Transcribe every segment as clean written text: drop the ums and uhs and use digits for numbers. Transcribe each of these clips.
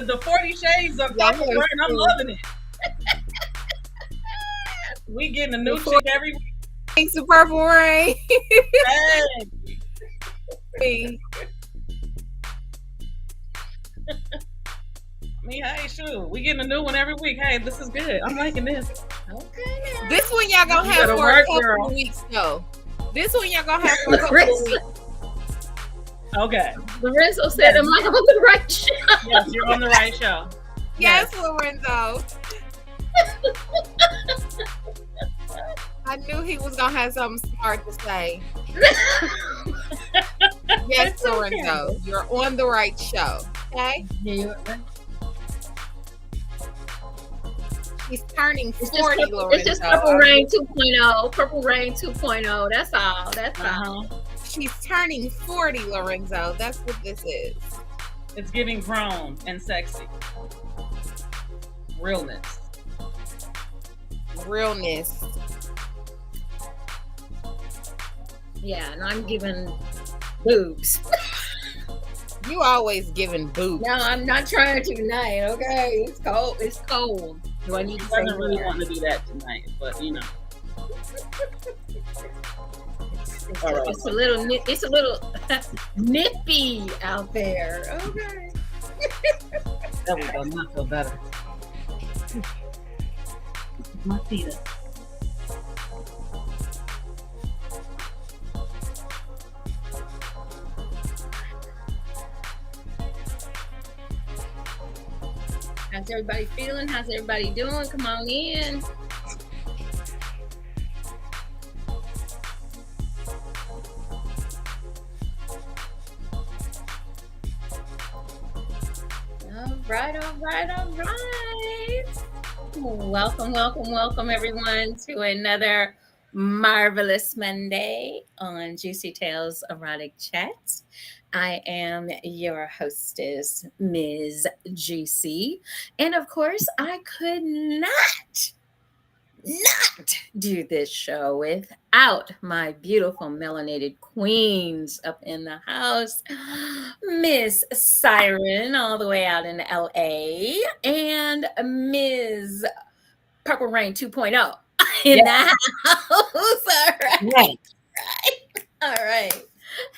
the 40 shades of Purple Rain. I'm loving it. We getting a new chick every week. Thanks to Purple Rain. Hey. I mean, hey, shoot, we getting a new one every week. Hey, this is good. I'm liking this. Okay. This one y'all gonna have for a couple of weeks, though. This one y'all gonna have for a couple of weeks. Okay. Lorenzo said, "Am I on the right show?" Yes, you're on the right show. Yes, Lorenzo. I knew he was gonna have something smart to say. Yes, Lorenzo, okay. You're on the right show. Okay. Yeah. He's turning 40, Lorenzo. It's just Purple Rain 2.0. Purple Rain 2.0. That's all. That's all. She's turning 40, Lorenzo. That's what this is. It's getting grown and sexy. Realness. Yeah, and I'm giving boobs. You always giving boobs. No, I'm not trying to tonight. Okay, it's cold. It's cold. Do I need to say I don't really want to do that tonight, but you know. It's a little nippy out there. Okay. There we go. I feel better. My feet up. How's everybody feeling? How's everybody doing? Come on in. All right. Welcome, everyone, to another marvelous Monday on JewCee Tales Erotic Chat. I am your hostess, Ms. JewCee. And of course, I could not do this show without my beautiful melanated queens up in the house. Miss Siren, all the way out in LA, and Ms. Purple Rain 2.0 in the house. All right.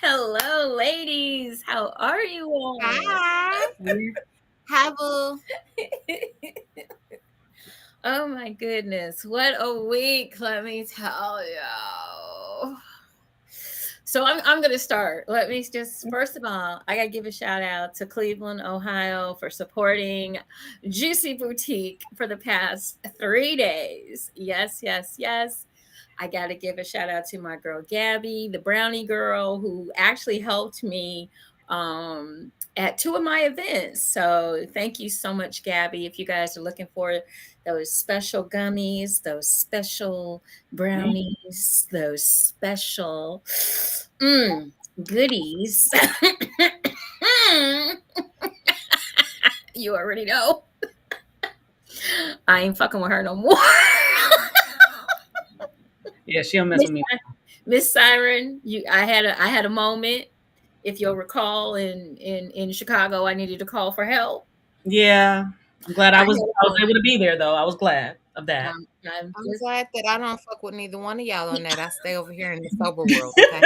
Hello, ladies. How are you all? Hi. Oh my goodness. What a week, let me tell you. So I'm going to start. Let me just, first of all, I got to give a shout out to Cleveland, Ohio for supporting JewCee Boutique for the past 3 days. Yes. I got to give a shout out to my girl, Gabby, the brownie girl, who actually helped me at 2 of my events. So thank you so much, Gabby. If you guys are looking for those special gummies, those special brownies, those special goodies, you already know. I ain't fucking with her no more. Yeah, she don't mess with me. Miss Siren, I had a moment. If you'll recall, in Chicago, I needed to call for help. Yeah, I'm glad I was able to be there, though. I was glad of that. I'm glad that I don't fuck with neither one of y'all on that. I stay over here in the sober world. Okay?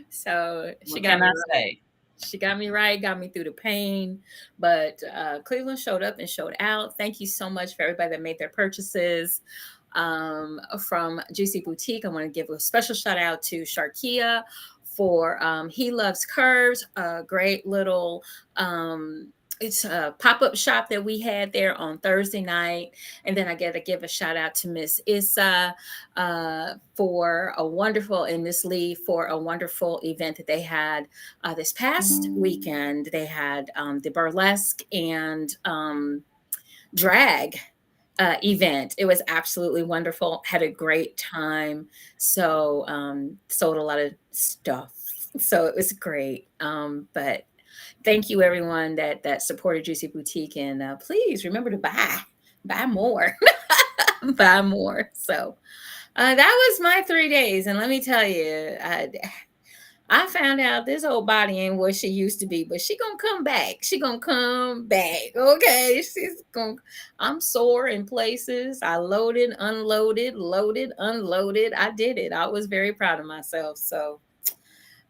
So she got me right. She got me right, got me through the pain. But Cleveland showed up and showed out. Thank you so much for everybody that made their purchases from JewCee Boutique. I want to give a special shout out to Sharkia for He Loves Curves, a great little it's a pop-up shop that we had there on Thursday night. And then I got to give a shout out to Miss Issa for a wonderful, and Miss Lee for a wonderful event that they had this past weekend. They had the burlesque and drag event. It was absolutely wonderful. Had a great time. So sold a lot of stuff. So it was great. But thank you, everyone that supported JewCee Boutique, and please remember to buy more, buy more. So that was my 3 days, and let me tell you, I found out this whole body ain't what she used to be, but she gonna come back. She gonna come back. Okay, she's gonna. I'm sore in places. I loaded, unloaded, loaded, unloaded. I did it. I was very proud of myself. So,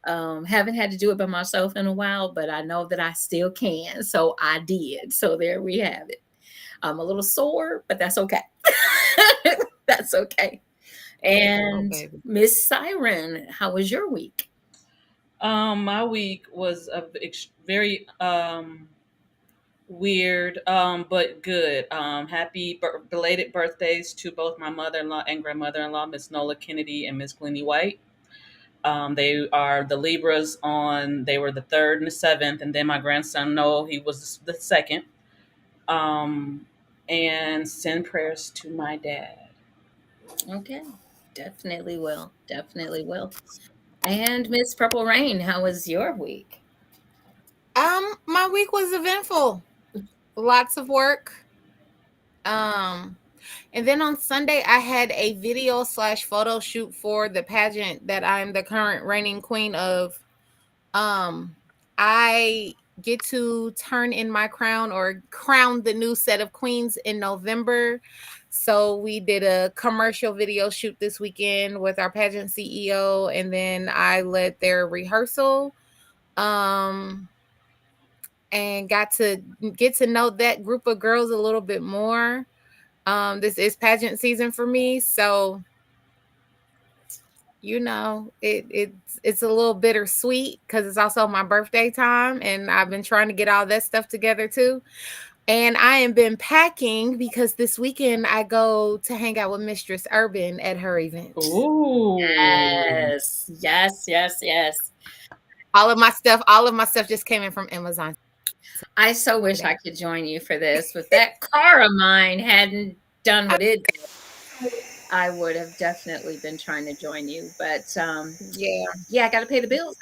haven't had to do it by myself in a while, but I know that I still can. So I did. So there we have it. I'm a little sore, but that's okay. That's okay. And Miss Siren, how was your week? My week was very weird, but good. Happy belated birthdays to both my mother-in-law and grandmother-in-law, Miss Nola Kennedy and Miss Glennie White. They are the Libras on. They were the third and the seventh, and then my grandson Noah, he was the second. Um, and send prayers to my dad. Okay, definitely will. Definitely will. And Miss Purple Rain, how was your week? My week was eventful. Lots of work. And then on Sunday I had a video / photo shoot for the pageant that I'm the current reigning queen of. I get to turn in my crown or crown the new set of queens in November. So we did a commercial video shoot this weekend with our pageant CEO, and then I led their rehearsal. And got to get to know that group of girls a little bit more. This is pageant season for me, so it's a little bittersweet because it's also my birthday time, and I've been trying to get all that stuff together too. And I have been packing because this weekend I go to hang out with Mistress Urban at her event. Ooh. Yes, yes, yes, yes. All of my stuff just came in from Amazon. I so wish I could join you for this. If that car of mine hadn't done what it did, I would have definitely been trying to join you. But yeah, I got to pay the bills.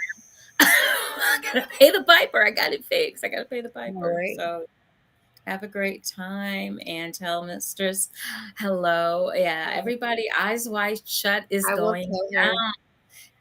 I got to pay the piper. I got it fixed. I got to pay the piper. Right. So have a great time and tell Mistress hello. Yeah, everybody, eyes wide shut is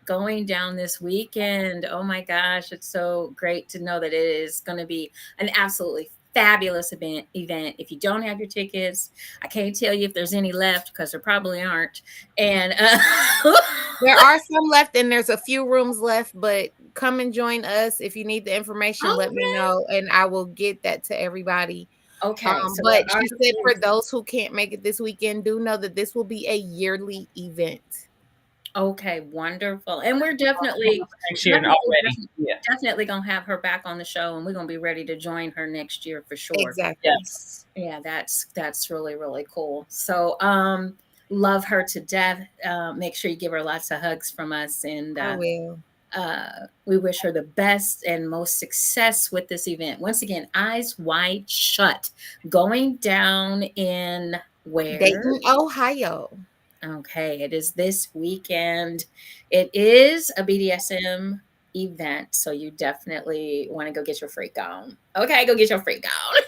going down this weekend. Oh my gosh, it's so great to know that it is going to be an absolutely fabulous event. If you don't have your tickets, I can't tell you if there's any left because there probably aren't. And there are some left, and there's a few rooms left, but come and join us. If you need the information, let me know, and I will get that to everybody. Okay. But she said for those who can't make it this weekend, do know that this will be a yearly event. Okay, wonderful. And we're definitely gonna have her back on the show, and we're gonna be ready to join her next year for sure. Exactly. Yes. Yeah, that's really, really cool. So love her to death. Make sure you give her lots of hugs from us, and I will. We wish her the best and most success with this event. Once again, eyes wide shut. Going down in where? Dayton, Ohio. Okay, it is this weekend. It is a BDSM event, so you definitely want to go get your freak on. Okay, go get your freak on.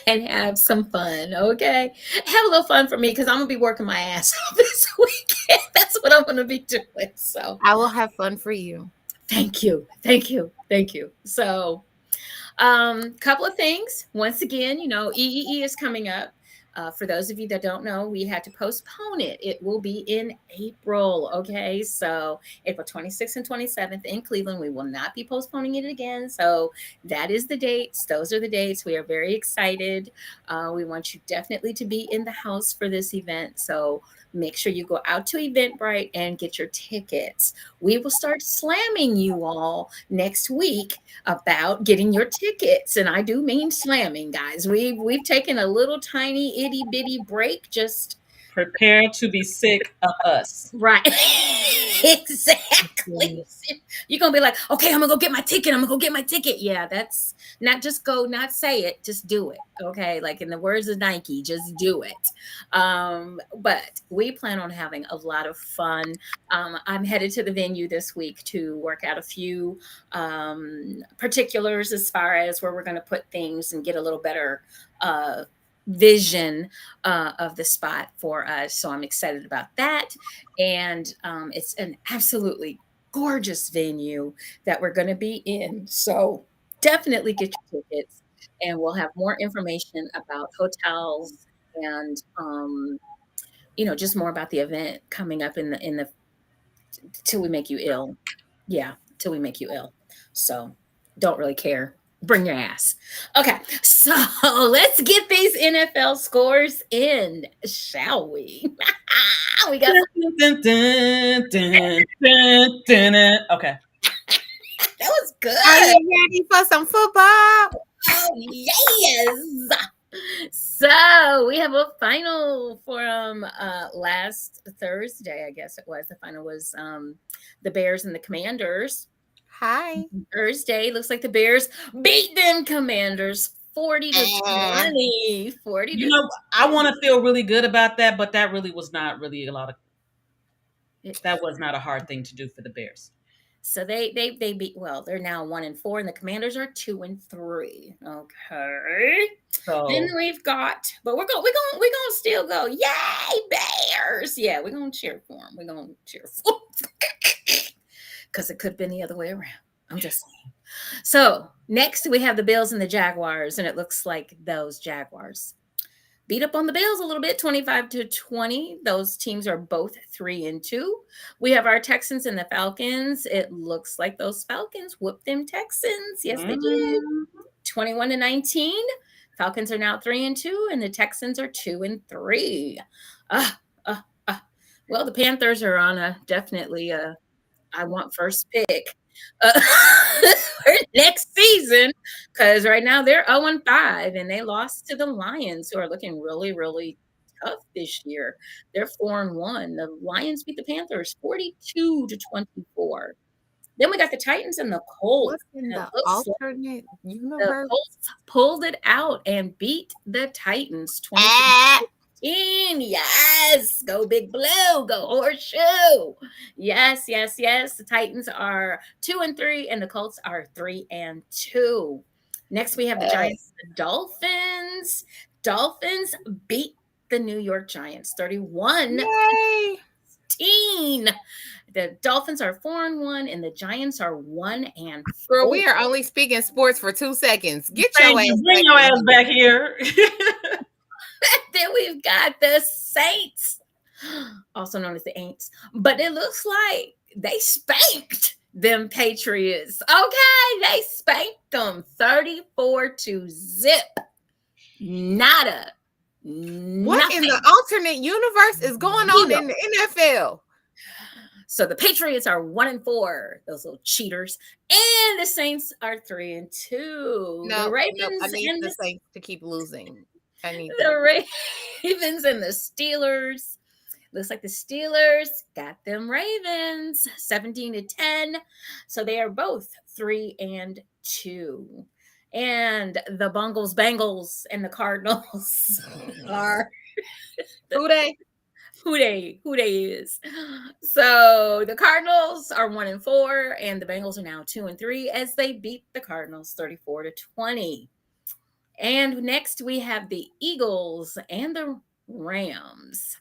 And have some fun, okay? Have a little fun for me because I'm going to be working my ass off this weekend. That's what I'm going to be doing, so. I will have fun for you. Thank you, thank you, thank you. So, couple of things. Once again, EEE is coming up. For those of you that don't know, we had to postpone it. It will be in April. Okay. So April 26th and 27th in Cleveland. We will not be postponing it again. So that is the dates. Those are the dates. We are very excited. We want you definitely to be in the house for this event. So make sure you go out to Eventbrite and get your tickets. We will start slamming you all next week about getting your tickets. And I do mean slamming, guys. We've taken a little tiny itty bitty break. Just prepare to be sick of us. Right. Exactly. You're going to be like, okay, I'm going to go get my ticket. I'm going to go get my ticket. Yeah, that's not just go, not say it, just do it. Okay. Like in the words of Nike, just do it. But we plan on having a lot of fun. I'm headed to the venue this week to work out a few particulars as far as where we're going to put things and get a little better vision of the spot for us. So I'm excited about that. And it's an absolutely gorgeous venue that we're going to be in. So definitely get your tickets, and we'll have more information about hotels and just more about the event coming up in the till we make you ill. Yeah, till we make you ill. So don't really care. Bring your ass. Okay, so let's get these NFL scores in, shall we? We got dun, dun, dun, dun, dun, dun. Okay. that was good. Are you ready for some football? Oh yes. So we have a final from last Thursday, I guess it was. The final was the Bears and the Commanders. Hi. Thursday looks like the Bears beat them Commanders 40 to 20. 40 You to know, I want to feel really good about that, but that really was not really a lot of. That was not a hard thing to do for the Bears. So they beat, well, they're now 1-4, and the Commanders are 2-3. Okay. So Then we've got, but we're gonna still go, yay, Bears! Yeah, we're gonna cheer for them. We're gonna cheer for them. Because it could have been the other way around. I'm just saying. So next we have the Bills and the Jaguars, and it looks like those Jaguars beat up on the Bills a little bit, 25 to 20. Those teams are both 3-2. We have our Texans and the Falcons. It looks like those Falcons whooped them Texans. Yes, they did. 21 to 19. Falcons are now 3-2, and the Texans are 2-3. Well, the Panthers are on a definitely I want first pick for next season, because right now they're 0-5, and they lost to the Lions, who are looking really, really tough this year. They're 4-1. The Lions beat the Panthers 42 to 24. Then we got the Titans and the Colts. What's in the alternate universe? The Colts pulled it out and beat the Titans 20 Yes, go Big Blue, go Horseshoe. Yes. The Titans are 2-3, and the Colts are 3-2. Next, we have the Giants and the Dolphins. Dolphins beat the New York Giants 31-16. The Dolphins are 4-1, and the Giants are 1-4. Girl, we are only speaking sports for 2 seconds. Bring your ass back here. Then we've got the Saints, also known as the Aints, but it looks like they spanked them Patriots. Okay, they spanked them 34-0. Nada. What in the alternate universe is going on in the NFL? So the Patriots are 1-4, those little cheaters, and the Saints are 3-2. No, the Ravens I need the Saints to keep losing. I need the Ravens and the Steelers. Looks like the Steelers got them Ravens 17-10. So they are both 3-2. And the Bengals and the Cardinals are who they is. So the Cardinals are 1-4, and the Bengals are now 2-3 as they beat the Cardinals 34-20. And next we have the Eagles and the Rams.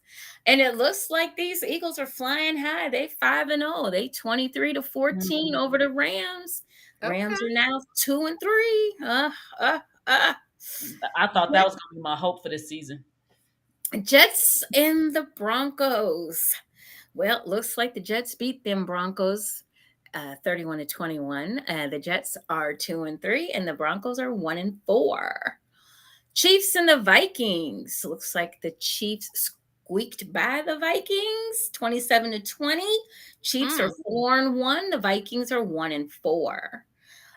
And it looks like these Eagles are flying high. They 5-0. They 23-14 over the Rams. Okay. Rams are now 2-3. I thought that was going to be my hope for this season. Jets and the Broncos. Well, looks like the Jets beat them Broncos 31-21. The Jets are 2-3, and the Broncos are 1-4. Chiefs and the Vikings. Looks like the Chiefs squeaked by the Vikings 27-20. Chiefs are 4-1. The Vikings are 1-4.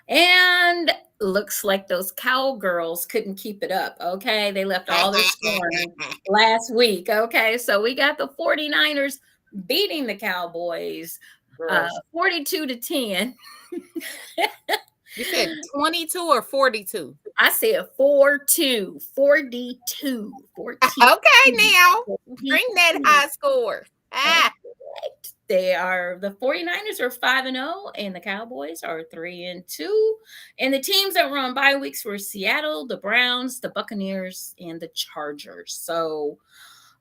And looks like those Cowgirls couldn't keep it up. Okay, they left all their scoring last week. Okay, so we got the 49ers beating the Cowboys 42-10. You said 22 or 42? I said 4-2, 42. Okay, now bring that high score. The 49ers are 5-0, and the Cowboys are 3-2. And the teams that were on bye weeks were Seattle, the Browns, the Buccaneers, and the Chargers. So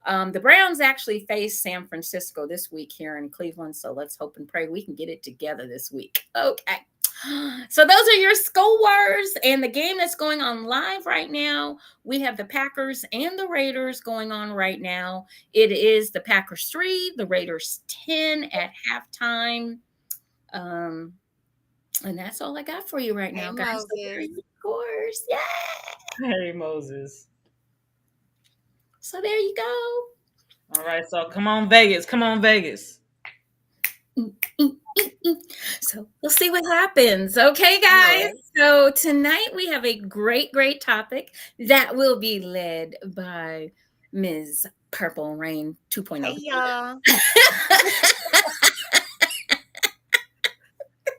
the Browns actually face San Francisco this week here in Cleveland. So let's hope and pray we can get it together this week. Okay. So those are your scores, and the game that's going on live right now. We have the Packers and the Raiders going on right now. It is the Packers 3, the Raiders 10 at halftime. And that's all I got for you right now, guys. So there are your scores. Yeah. Hey, Moses. So there you go. All right, so come on, Vegas. Come on, Vegas. So we'll see what happens. Okay, guys. So tonight we have a great topic that will be led by Ms. Purple Rain 2.0. Hey, y'all.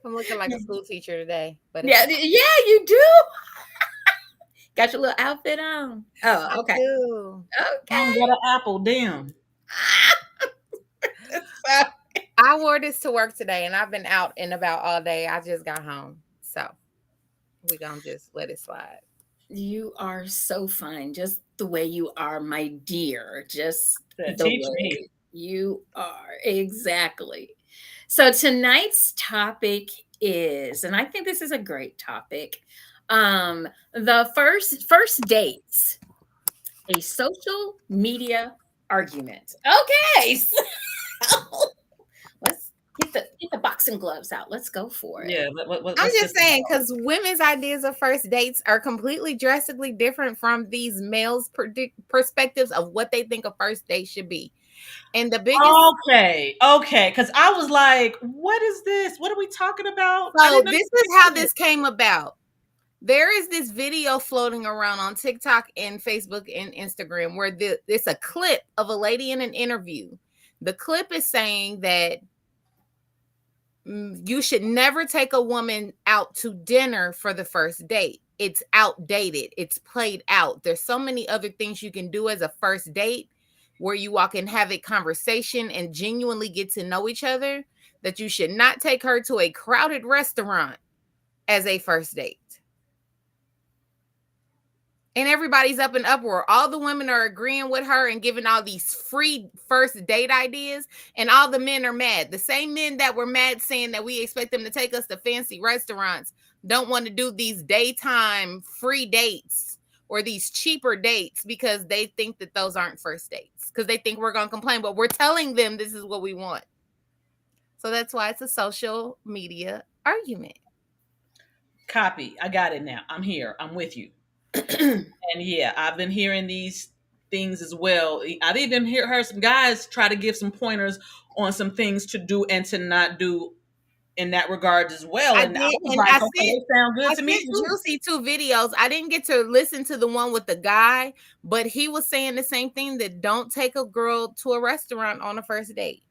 I'm looking like a school teacher today. But yeah, you do. Got your little outfit on. Oh, okay. I do. Okay. I got an apple. Damn. I wore this to work today, and I've been out and about all day. I just got home, so we're gonna just let it slide. You are so fine, just the way you are, my dear. Just the Teach way me. you are. Exactly. So tonight's topic is, and I think this is a great topic, the first dates, a social media argument. Okay. So let's get the boxing gloves out. Let's go for it. Yeah, I'm just saying, because women's ideas of first dates are completely drastically different from these males' perspectives of what they think a first date should be. And the biggest okay, because I was like, what is this? What are we talking about? So this is how this came about. There is this video floating around on TikTok and Facebook and Instagram where it's a clip of a lady in an interview. The clip is saying that you should never take a woman out to dinner for the first date. It's outdated. It's played out. There's so many other things you can do as a first date where you walk and have a conversation and genuinely get to know each other, that you should not take her to a crowded restaurant as a first date. And everybody's up in uproar. All the women are agreeing with her and giving all these free first date ideas. And all the men are mad. The same men that were mad saying that we expect them to take us to fancy restaurants don't want to do these daytime free dates or these cheaper dates because they think that those aren't first dates. Because they think we're going to complain. But we're telling them this is what we want. So that's why it's a social media argument. Copy. I got it now. I'm here. I'm with you. And yeah, I've been hearing these things as well. I've even heard some guys try to give some pointers on some things to do and to not do in that regard as well. I sound good to me. JewCee 2 videos. I didn't get to listen to the one with the guy, but he was saying the same thing, that don't take a girl to a restaurant on a first date.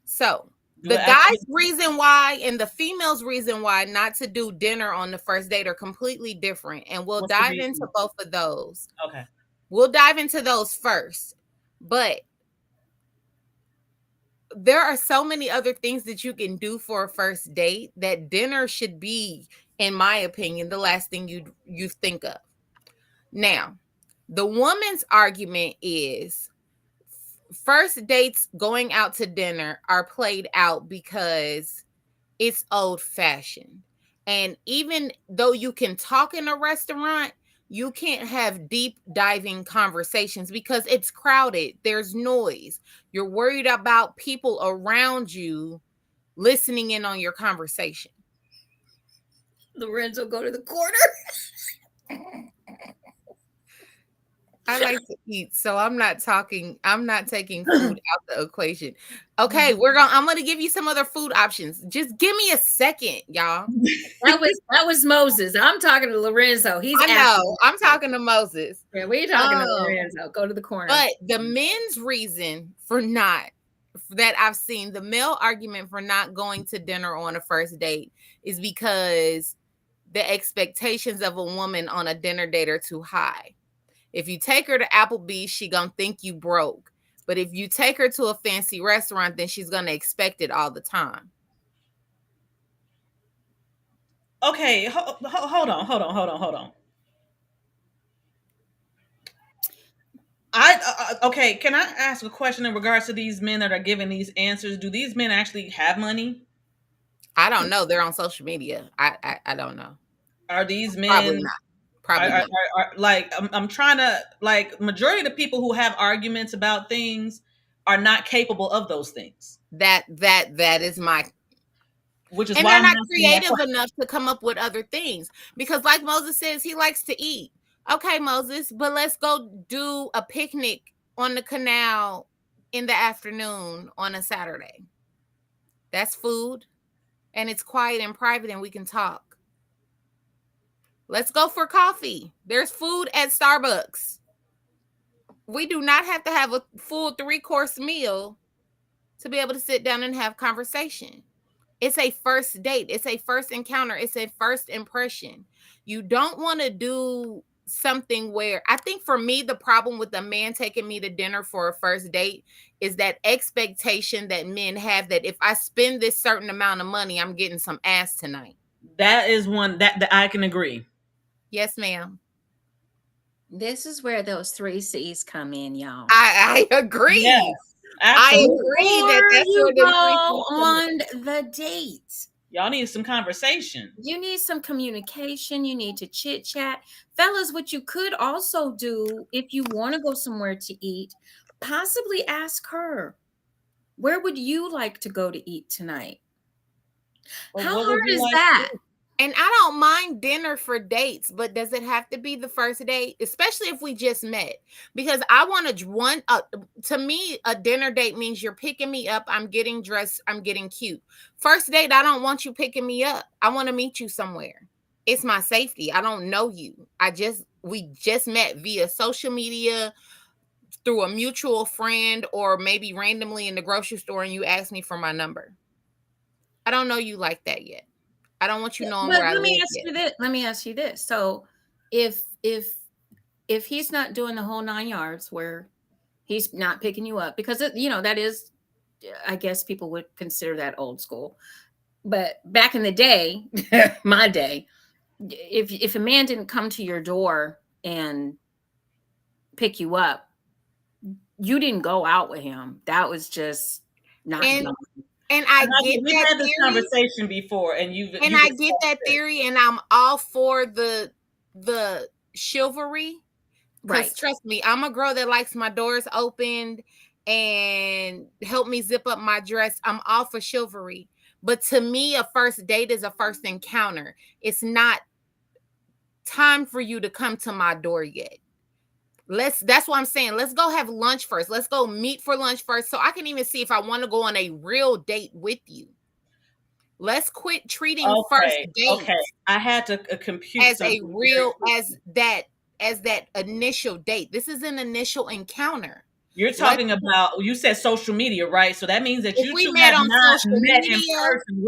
So the guy's reason why and the female's reason why not to do dinner on the first date are completely different. And we'll dive into both of those. Okay. We'll dive into those first. But there are so many other things that you can do for a first date that dinner should be, in my opinion, the last thing you think of. Now, the woman's argument is first dates going out to dinner are played out because it's old fashioned. And even though you can talk in a restaurant, you can't have deep diving conversations because it's crowded. There's noise. You're worried about people around you listening in on your conversation. Lorenzo, go to the corner. I like to eat, so I'm not taking food out the equation. Okay, I'm gonna give you some other food options. Just give me a second, y'all. That was Moses. I'm talking to Lorenzo. I'm talking to Moses. Yeah, we're talking to Lorenzo. Go to the corner. But the men's reason for not, that I've seen, the male argument for not going to dinner on a first date is because the expectations of a woman on a dinner date are too high. If you take her to Applebee's, she gonna think you broke. But if you take her to a fancy restaurant, then she's going to expect it all the time. Okay, hold on. Okay, can I ask a question in regards to these men that are giving these answers? Do these men actually have money? I don't know. They're on social media. I don't know. Are these Probably men not. Probably not. like I'm trying to, like, majority of the people who have arguments about things are not capable of those things. That is my, which is and why they're I'm not asking that creative question. enough to come up with other things. Because like Moses says, he likes to eat. Okay, Moses, but let's go do a picnic on the canal in the afternoon on a Saturday. That's food, and it's quiet and private, and we can talk. Let's go for coffee. There's food at Starbucks. We do not have to have a full 3-course meal to be able to sit down and have conversation. It's a first date. It's a first encounter. It's a first impression. You don't want to do something where, I think for me, the problem with a man taking me to dinner for a first date is that expectation that men have that if I spend this certain amount of money, I'm getting some ass tonight. That is one that I can agree. Yes, ma'am. This is where those 3 C's come in, y'all. I agree. Yes, I absolutely. agree that that's you where the go on the date. Y'all need some conversation. You need some communication. You need to chit chat. Fellas, what you could also do if you want to go somewhere to eat, possibly ask her, where would you like to go to eat tonight? Or How what would hard you is like that? to? And I don't mind dinner for dates, but does it have to be the first date? Especially if we just met. Because I want to me, a dinner date means you're picking me up, I'm getting dressed, I'm getting cute. First date, I don't want you picking me up. I want to meet you somewhere. It's my safety. I don't know you. We just met via social media, through a mutual friend, or maybe randomly in the grocery store and you asked me for my number. I don't know you like that yet. I don't want you knowing But where I let me live ask yet. you this. Let me ask you this. So if he's not doing the whole 9 yards where he's not picking you up, because that is, I guess people would consider that old school. But back in the day, my day, if a man didn't come to your door and pick you up, you didn't go out with him. That was just not done. And I get We've that had this theory, conversation before, and I get that theory, and I'm all for the chivalry. Because Right. trust me, I'm a girl that likes my doors opened and help me zip up my dress. I'm all for chivalry. But to me, a first date is a first encounter. It's not time for you to come to my door yet. That's what I'm saying. Let's go have lunch first. Let's go meet for lunch first, so I can even see if I want to go on a real date with you. Let's quit treating first dates. Okay, I had to compute as something a real as that initial date. This is an initial encounter. You're talking about, you said social media, right? So that means that if you we two met have on not social met in media, person.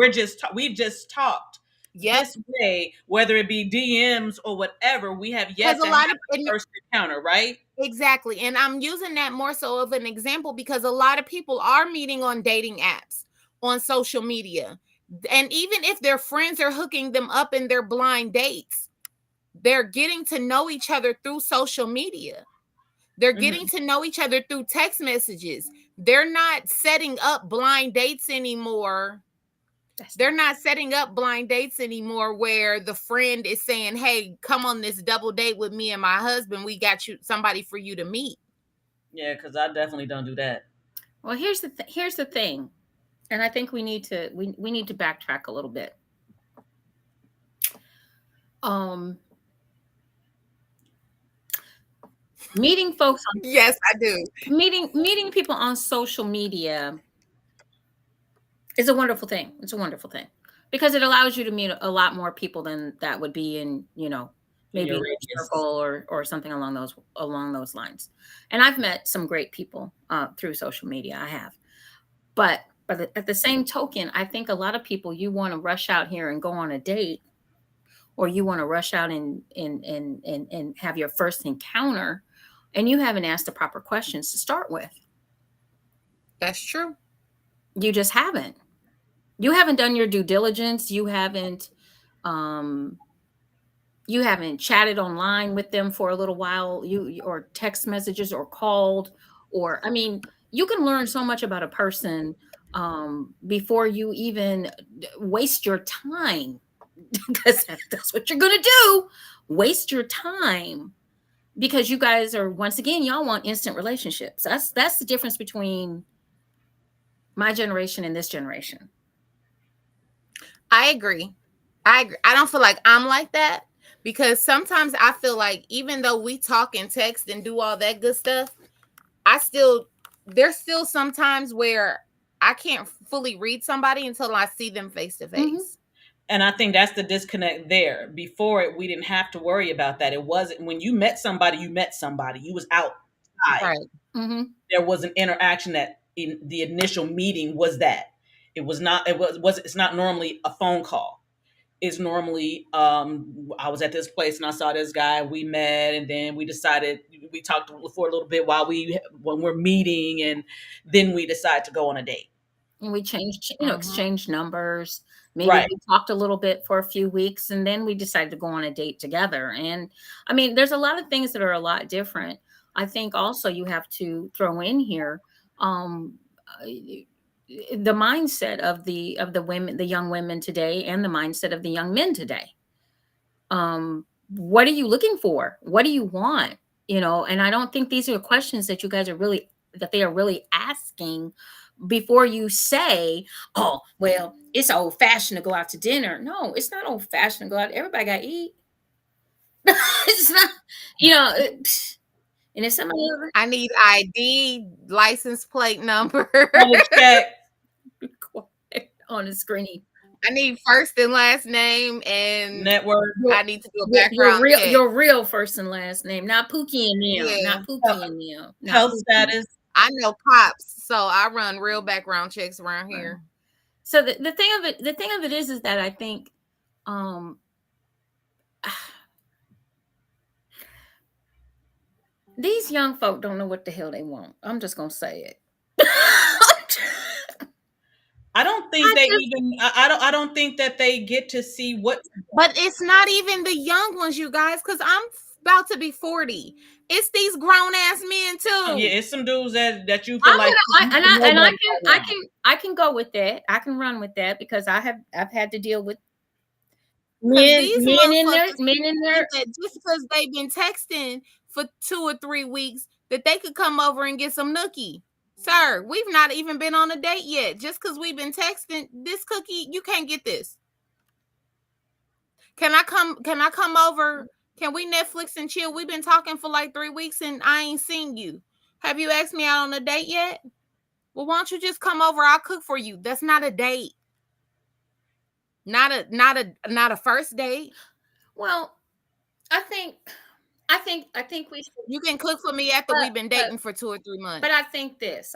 We've just talked yep, this way, whether it be DMs or whatever. We have yet to a lot have of a first encounter, right? exactly. And I'm using that more so of an example because a lot of people are meeting on dating apps, on social media. And even if their friends are hooking them up in their blind dates, they're getting to know each other through social media. They're getting to know each other through text messages. They're not setting up blind dates anymore. They're not setting up blind dates anymore where the friend is saying, hey, come on this double date with me and my husband. We got you somebody for you to meet. Yeah, because I definitely don't do that. Well, here's the thing, and I think we need to backtrack a little bit. Meeting folks on yes, I do. Meeting people on social media is a wonderful thing. It's a wonderful thing because it allows you to meet a lot more people than that would be in, maybe in a circle or something along those lines. And I've met some great people through social media. I have, but at the same token, I think a lot of people, you want to rush out here and go on a date, or you want to rush out and have your first encounter, and you haven't asked the proper questions to start with. That's true. You just haven't. You haven't done your due diligence. Um you haven't chatted online with them for a little while, or text messages or called, or I mean, you can learn so much about a person before you even waste your time because that's what you're going to do. Waste your time because you guys are, once again, y'all want instant relationships. That's the difference between my generation and this generation. I agree. I agree. I don't feel like I'm like that because sometimes I feel like even though we talk and text and do all that good stuff, there's still sometimes where I can't fully read somebody until I see them face to face. And I think that's the disconnect there. Before it, we didn't have to worry about that. It wasn't when you met somebody, you met somebody. You was outside. Right. Mm-hmm. There was an interaction that in the initial meeting was that. It was not. It's not normally a phone call. It's normally I was at this place and I saw this guy. We met and then we talked for a little bit when we're meeting, and then we decide to go on a date. And we changed, Mhm. exchanged numbers. Maybe Right. we talked a little bit for a few weeks and then we decided to go on a date together. And I mean, there's a lot of things that are a lot different. I think also you have to throw in here uh, the mindset of the women, the young women today, and the mindset of the young men today. What are you looking for? What do you want? And I don't think these are questions that you guys are really, that they are really asking before you say, oh, well, it's old fashioned to go out to dinner. No, it's not old fashioned to go out. Everybody got to eat. It's not, and if somebody ever, I need ID, license plate number. Credit check. on the screen, I need first and last name, and Network. your, I need to do a background check. your real first and last name, not Pookie and them, Yeah, not Pookie and them, not Health Pookie. status. I know cops, so I run real background checks around here. So the thing of it is that I think um these young folk don't know what the hell they want. I'm just gonna say it. I don't think they even. I don't think that they get to see what. But it's not even the young ones, you guys, because I'm about to be 40. It's these grown ass men Yeah, too. it's some dudes that you feel like I can go with that. I can run with that because I've had to deal with Because men these men in motherfuckers there men in think there. that just because they've been texting for 2 or 3 weeks, that they could come over and get some nookie. Sir, we've not even been on a date yet. Just because we've been texting, this cookie, you can't get this. Can I come over? Can we Netflix and chill? We've been talking for like 3 weeks and I ain't seen you. Have you asked me out on a date yet? Well, why don't you just come over? I'll cook for you. That's not a date. Not a first date. Well, I think we should, You can cook for me after we've been but dating for 2 or 3 months. but I think this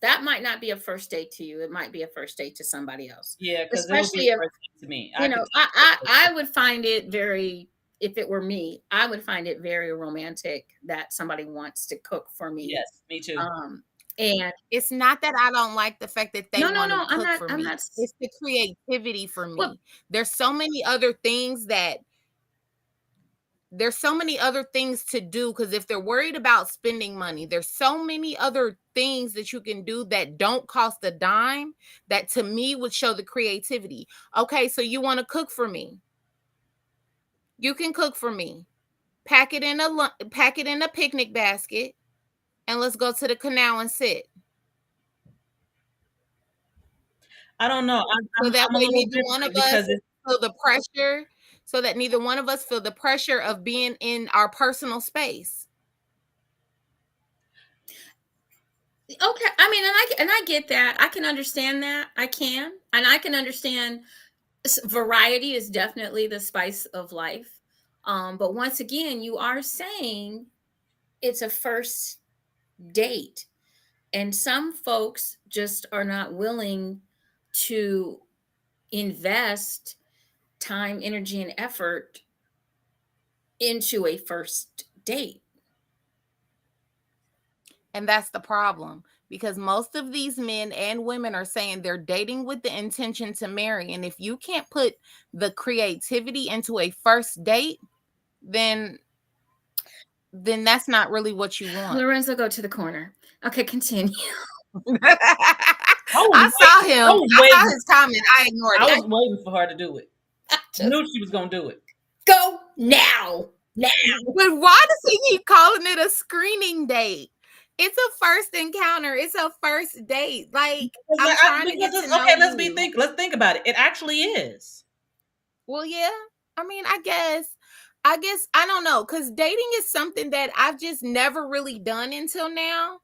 that might not be a first date to you. It might be a first date to somebody else. Yeah, because it would be Especially a if, first thing to me. you I know, could. I would find it very, if it were me, I would find it very romantic that somebody wants to cook for me. Yes, me too. And It's not that I don't like the fact that they no, no, want to no, cook for I'm me. not. It's the creativity for Well, me. There's so many other things that there's so many other things to do, because if they're worried about spending money, there's so many other things that you can do that don't cost a dime, that to me would show the creativity. Okay, so you want to cook for me. You can cook for me. Pack it in a picnic basket and let's go to the canal and sit. I don't know. So that I'm a way little neither one of different us because it's feel the pressure, so that neither one of us feel the pressure of being in our personal space. okay. I mean, and I get that. I can understand that. I can, and I can understand variety is definitely the spice of life. But once again, you are saying it's a first date, and some folks just are not willing to invest time, energy, and effort into a first date. And that's the problem, because most of these men and women are saying they're dating with the intention to marry. And if you can't put the creativity into a first date, then that's not really what you want. Lorenzo, go to the corner. Okay, continue. I saw him. I saw his comment. I ignored it. I was waiting for her to do it. I knew she was going to do it. Go now. Now. But why does he keep calling it a screening date? It's a first encounter. It's a first date. Like, I'm trying to get to know you. Let's think about it. It actually is. Well, yeah. I mean, I guess I don't know, because dating is something that I've just never really done until now.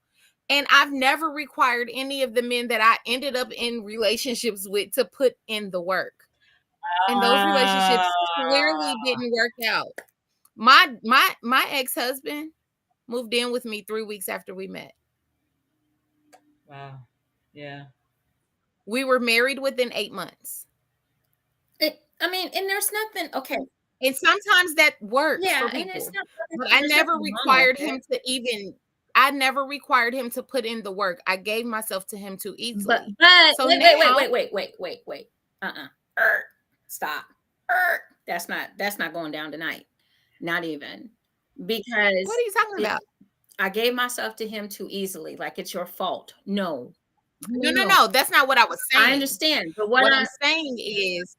And I've never required any of the men that I ended up in relationships with to put in the work. And those relationships clearly didn't work out. My ex-husband moved in with me 3 weeks after we met. Wow. Yeah. We were married within 8 months. I mean, and there's nothing, okay. And sometimes that works for people. And it's not, but I never required him to I never required him to put in the work. I gave myself to him too easily. But so wait. Stop. That's not going down tonight. Not even. Because what are you talking about? I gave myself to him too easily. Like it's your fault. No. That's not what I was saying. I understand. But what I'm saying is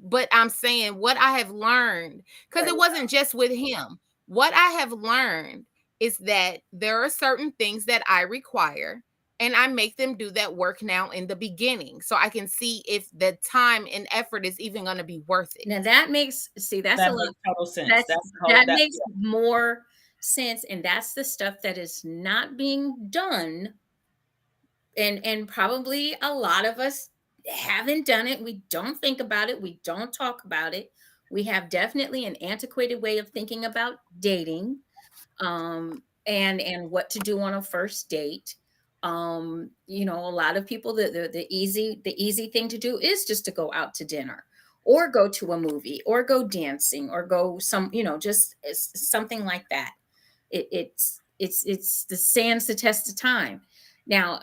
but I'm saying what I have learned, because it wasn't just with him. What I have learned is that there are certain things that I require, and I make them do that work now in the beginning, so I can see if the time and effort is even going to be worth it. Now that makes a little total sense. That makes more sense, and that's the stuff that is not being done, and probably a lot of us haven't done it. We don't think about it. We don't talk about it. We have definitely an antiquated way of thinking about dating. And what to do on a first date. A lot of people, the easy thing to do is just to go out to dinner or go to a movie or go dancing or go just something like that. It's the stands the test of time. Now,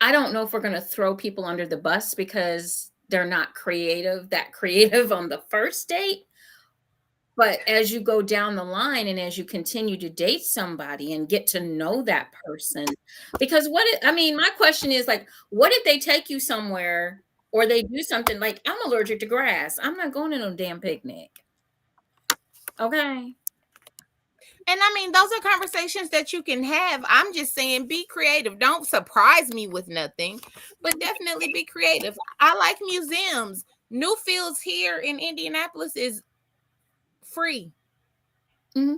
I don't know if we're going to throw people under the bus because they're not creative on the first date. But as you go down the line and as you continue to date somebody and get to know that person, because my question is, like, what if they take you somewhere or they do something like, I'm allergic to grass. I'm not going to no damn picnic. Okay. And I mean, those are conversations that you can have. I'm just saying, be creative. Don't surprise me with nothing, but definitely be creative. I like museums. Newfields here in Indianapolis is free. Mm-hmm.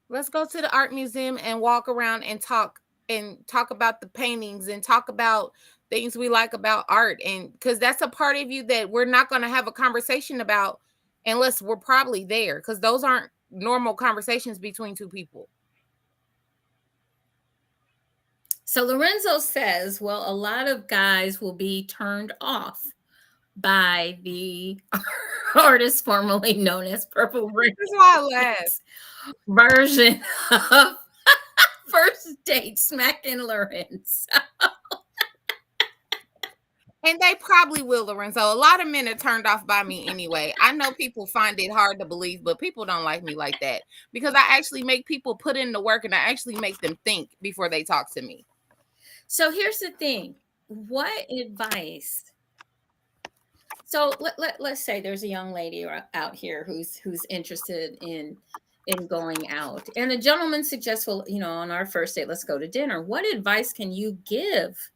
Let's go to the art museum and walk around and talk about the paintings and talk about things we like about art. And because that's a part of you that we're not going to have a conversation about unless we're probably there, because those aren't normal conversations between two people. So Lorenzo says, well, a lot of guys will be turned off by the artist formerly known as Purple Rain. That's why I laugh. Version of first date smacking Lorenzo. And they probably will, Lorenzo. A lot of men are turned off by me anyway. I know people find it hard to believe, but people don't like me like that because I actually make people put in the work and I actually make them think before they talk to me. So here's the thing. What advice? So let's say there's a young lady out here who's interested in going out, and the gentleman suggests, well, on our first date, let's go to dinner. What advice can you give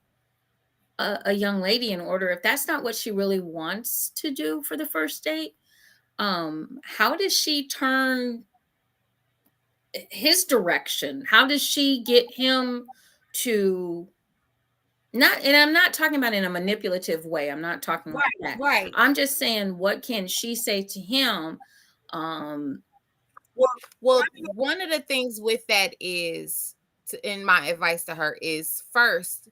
a young lady in order, if that's not what she really wants to do for the first date? How does she turn his direction? How does she get him to not, and I'm not talking about in a manipulative way. I'm not talking like that. Right. I'm just saying, what can she say to him? Well, one of the things with that is, in my advice to her is, first,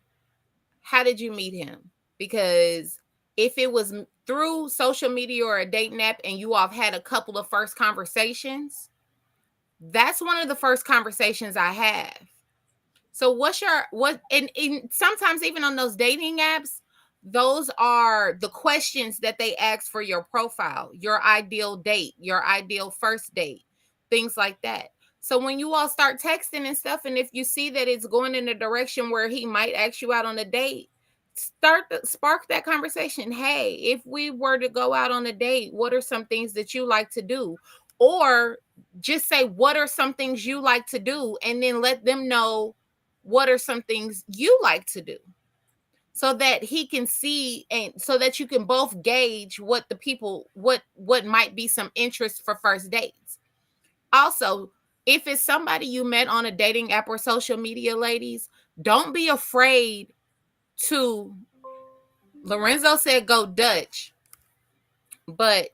how did you meet him? Because if it was through social media or a dating app and you all have had a couple of first conversations, That's one of the first conversations I have. So and sometimes even on those dating apps, those are the questions that they ask for your profile, your ideal date, your ideal first date, things like that. So when you all start texting and stuff, and if you see that it's going in a direction where he might ask you out on a date, spark that conversation. Hey, if we were to go out on a date, what are some things that you like to do? Or just say, what are some things you like to do? And then let them know what are some things you like to do, so that he can see, and so that you can both gauge what might be some interest for first dates. Also, if it's somebody you met on a dating app or social media, ladies, don't be afraid to, Lorenzo said go Dutch, but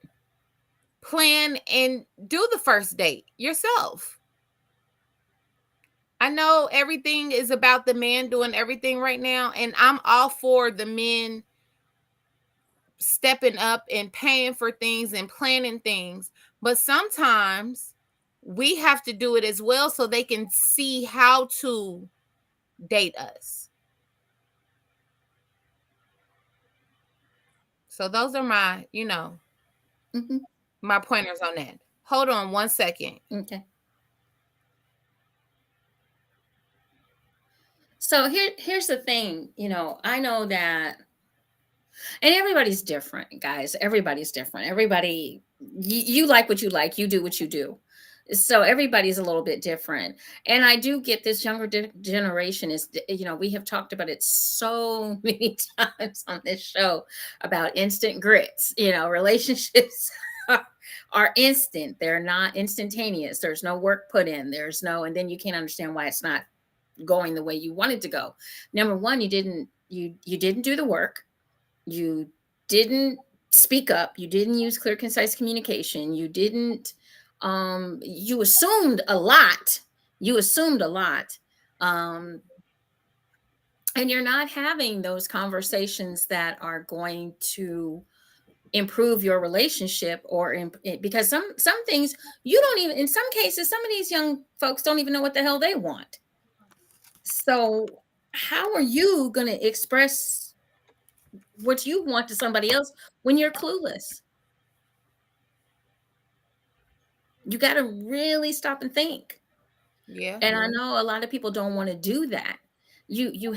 plan and do the first date yourself. I know everything is about the man doing everything right now, and I'm all for the men stepping up and paying for things and planning things. But sometimes we have to do it as well, so they can see how to date us. So those are my, Mm-hmm. my pointers on that. Hold on one second. Okay. So here's the thing, I know that, and everybody's different, guys. Everybody's different. Everybody, you like what you like, you do what you do. So everybody's a little bit different. And I do get this younger generation is, we have talked about it so many times on this show about instant grits, relationships are instant. They're not instantaneous. There's no work put in. And then you can't understand why it's not going the way you wanted to go. Number one, you didn't do the work. You didn't speak up. You didn't use clear, concise communication. You assumed a lot. Um, and you're not having those conversations that are going to improve your relationship, because some things you don't even, in some cases, some of these young folks don't even know what the hell they want. So how are you going to express what you want to somebody else when you're clueless? You got to really stop and think. Yeah. And I know a lot of people don't want to do that. You do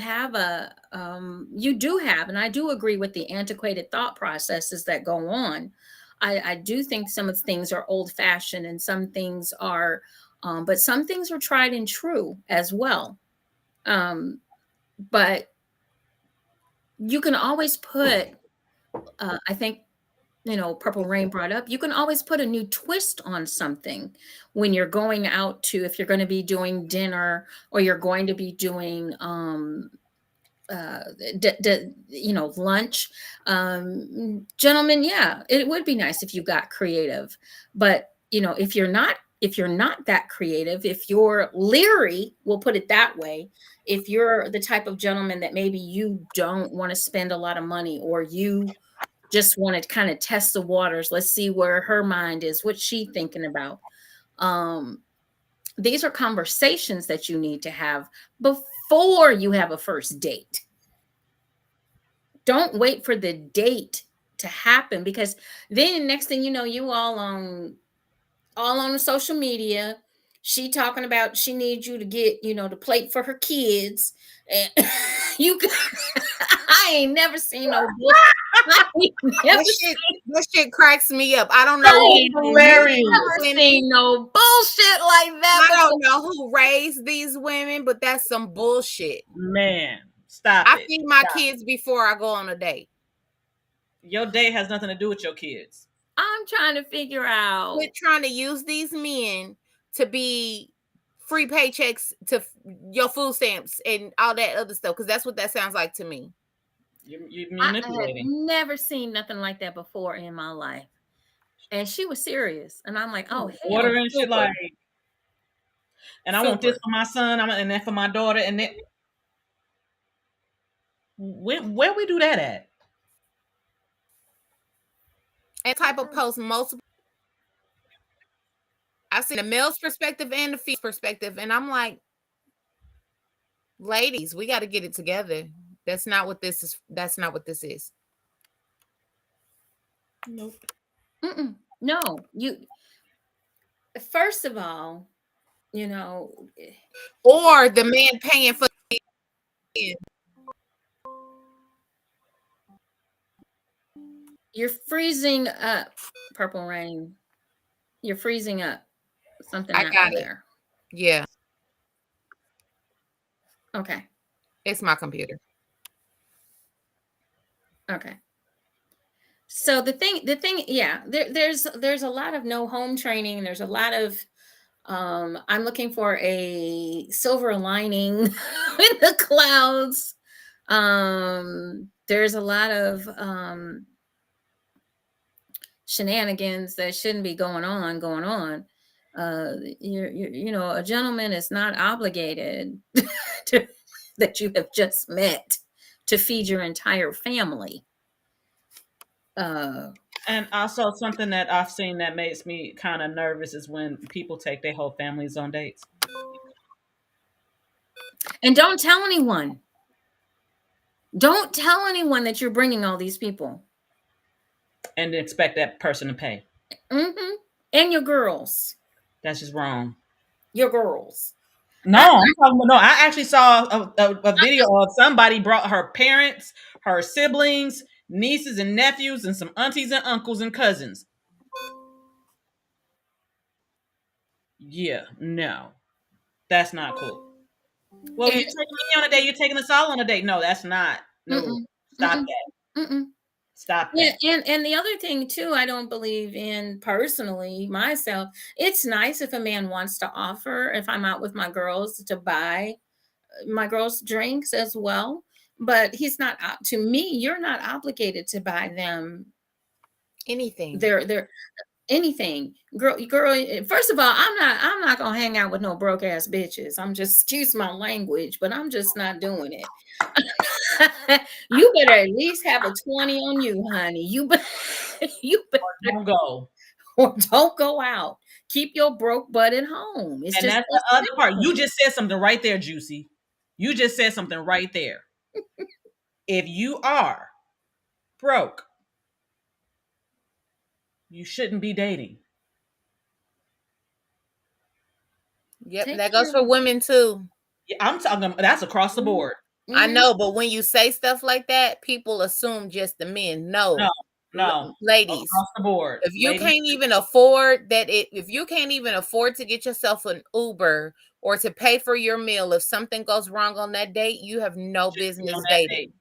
have, and I do agree with the antiquated thought processes that go on. I do think some of the things are old fashioned, and some things are, but some things are tried and true as well. But you can always put, I think, Purple Rain brought up, you can always put a new twist on something when you're going out to, if you're going to be doing dinner, or you're going to be doing, uh, lunch. Gentlemen, yeah, it would be nice if you got creative. But, if you're not that creative, if you're leery, we'll put it that way, if you're the type of gentleman that maybe you don't want to spend a lot of money, or you just want to kind of test the waters, let's see where her mind is, what's she thinking about. These are conversations that you need to have before you have a first date. Don't wait for the date to happen, because then next thing you know, you all on the social media. She talking about she needs you to get, the plate for her kids. And you I ain't never seen no I ain't never That shit cracks me up. I don't I know. ain't never seen no bullshit like that. I don't know who raised these women, but that's some bullshit. Man, stop I it. feed my kids before I go on a date. Your date has nothing to do with your kids. I'm trying to figure out. Quit trying to use these men to be free paychecks to your food stamps and all that other stuff, because that's what that sounds like to me. You're I manipulating. had never seen nothing like that before in my life. And she was serious. And I'm like, oh, hell. Ordering shit like, and I want this for my son, and then for my daughter, and then where we do that at? And type of post multiple. I've seen the male's perspective and the female's perspective, and I'm like, ladies, we got to get it together. That's not what this is. That's not what this is. Nope. No, you. First of all, you know, or the man paying for. You're freezing up, Purple Rain. You're freezing up. Something I got it there. Yeah. Okay. It's my computer. Okay. So the thing, yeah, there's a lot of no home training. There's a lot of I'm looking for a silver lining in the clouds. There's a lot of shenanigans that shouldn't be going on. You know, a gentleman is not obligated that you have just met to feed your entire family. And also something that I've seen that makes me kind of nervous is when people take their whole families on dates. And don't tell anyone. Don't tell anyone that you're bringing all these people. And expect that person to pay. Mm-hmm. And your girls. That's just wrong. Your girls. No, I'm talking about, no. I actually saw a video of somebody brought her parents, her siblings, nieces and nephews, and some aunties and uncles and cousins. Yeah, no, that's not cool. Well, you're taking me on a date. You're taking us all on a date. No, that's not. No, stop that. Stop that. Yeah, and the other thing too, I don't believe in personally myself. It's nice if a man wants to offer, if I'm out with my girls, to buy my girls drinks as well. But he's not, to me, you're not obligated to buy them anything. They're anything. Girl, first of all, I'm not gonna hang out with no broke ass bitches. I'm just, excuse my language, but I'm just not doing it. You better at least have a 20 on you, honey. You better don't go. Or don't go out. Keep your broke butt at home. It's and just that's the other part. You just said something right there, JewCee. You just said something right there. If you are broke, you shouldn't be dating. Yep, that goes for women too. Yeah, I'm talking. That's across the board. I know, but when you say stuff like that, people assume just the men. No, ladies, across the board. If you can't even afford that, if you can't even afford to get yourself an Uber or to pay for your meal, if something goes wrong on that date, you have no business dating.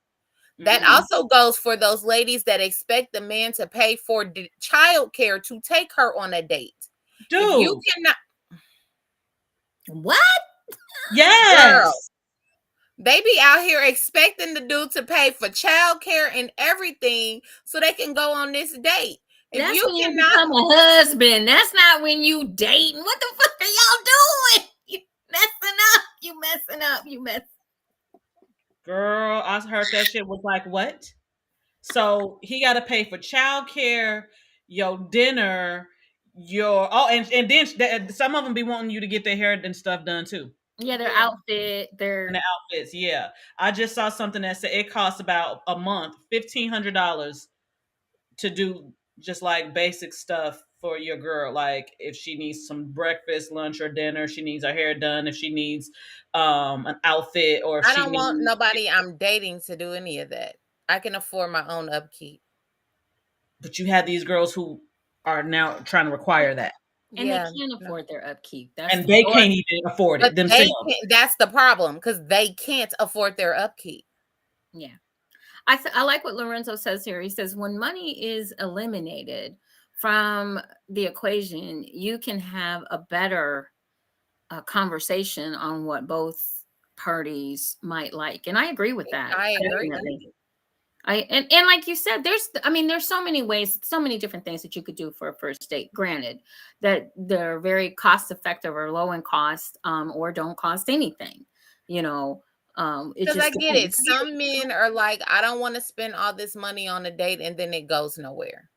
That also goes for those ladies that expect the man to pay for childcare to take her on a date. Dude, if you cannot. What? Yes. Girl, they be out here expecting the dude to pay for childcare and everything so they can go on this date. If That's you when you become a husband. That's not when you dating. What the fuck are y'all doing? You messing up. You messing. Girl, I heard that shit was like, what? So he got to pay for childcare, your dinner, and then some of them be wanting you to get their hair and stuff done too. Yeah, their outfit, their outfits. Yeah, I just saw something that said it costs about a month, $1,500 to do just like basic stuff for your girl. Like if she needs some breakfast, lunch, or dinner, she needs her hair done. If she needs an outfit, or if I don't want nobody I'm dating to do any of that. I can afford my own upkeep. But you have these girls who are now trying to require that. And they can't afford their upkeep. And they can't even afford it themselves. That's the problem, because they can't afford their upkeep. Yeah. I like what Lorenzo says here. He says, when money is eliminated from the equation, you can have a better conversation on what both parties might like. And I agree with that. I agree. And like you said, there's so many ways, so many different things that you could do for a first date. Granted that they're very cost effective or low in cost, or don't cost anything, you know. Because I get it. Some men are like, I don't want to spend all this money on a date, and then it goes nowhere.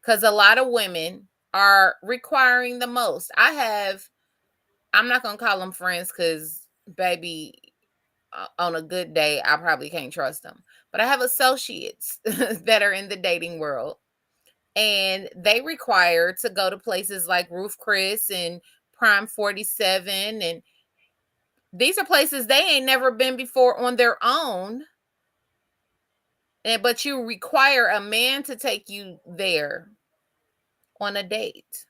Because a lot of women are requiring the most. I'm not going to call them friends because, baby, on a good day, I probably can't trust them. But I have associates that are in the dating world, and they require to go to places like Roof Chris and Prime 47. And these are places they ain't never been before on their own. But you require a man to take you there on a date.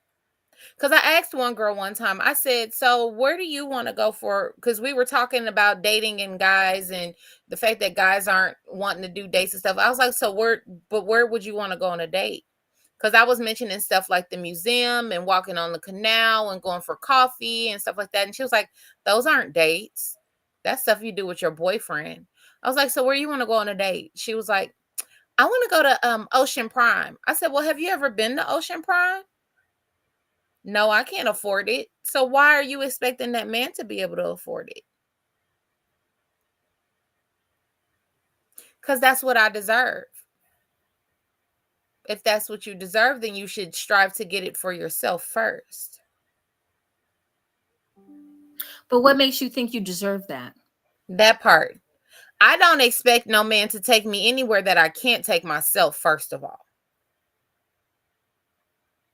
Because I asked one girl one time, I said, so where do you want to go for? Because we were talking about dating and guys and the fact that guys aren't wanting to do dates and stuff. I was like, so where would you want to go on a date? Because I was mentioning stuff like the museum and walking on the canal and going for coffee and stuff like that. And she was like, those aren't dates. That's stuff you do with your boyfriend. I was like, so where you want to go on a date? She was like, I want to go to Ocean Prime. I said, well, have you ever been to Ocean Prime? No, I can't afford it. So why are you expecting that man to be able to afford it? Because that's what I deserve. If that's what you deserve, then you should strive to get it for yourself first. But what makes you think you deserve that? That part. I don't expect no man to take me anywhere that I can't take myself, first of all.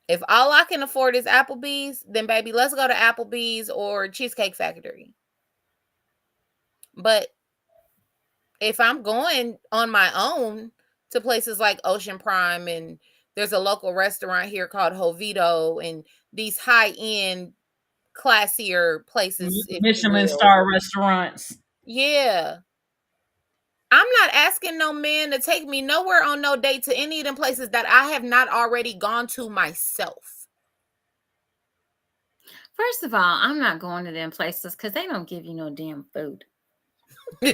If all I can afford is Applebee's, then baby, let's go to Applebee's or Cheesecake Factory. But if I'm going on my own to places like Ocean Prime, and there's a local restaurant here called Jovito, and these high-end, classier places, if you Michelin will. star restaurants. Yeah. I'm not asking no man to take me nowhere on no date to any of them places that I have not already gone to myself. First of all, I'm not going to them places because they don't give you no damn food. I'm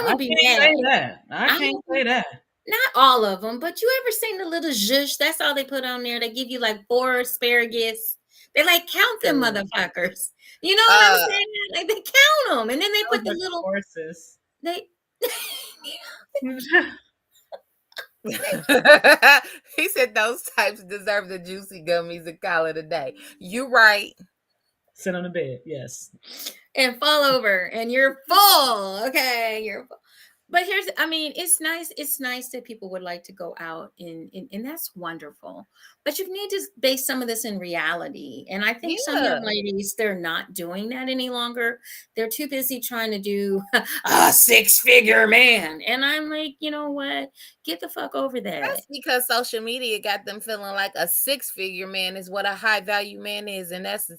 gonna be mad. I can't say that. Not all of them, but you ever seen the little zhuzh? That's all they put on there. They give you like 4 asparagus. They like count them motherfuckers. You know what I'm saying? Like they count them, and then they put the little horses. He said those types deserve the JewCee gummies and call it a day. You right. Sit on the bed, yes. And fall over, and you're full. Okay, you're full. But it's nice that people would like to go out and that's wonderful. But you need to base some of this in reality. And I think some young ladies, they're not doing that any longer. They're too busy trying to do a 6-figure man. And I'm like, you know what? Get the fuck over that. That's because social media got them feeling like a 6-figure man is what a high value man is. And that's the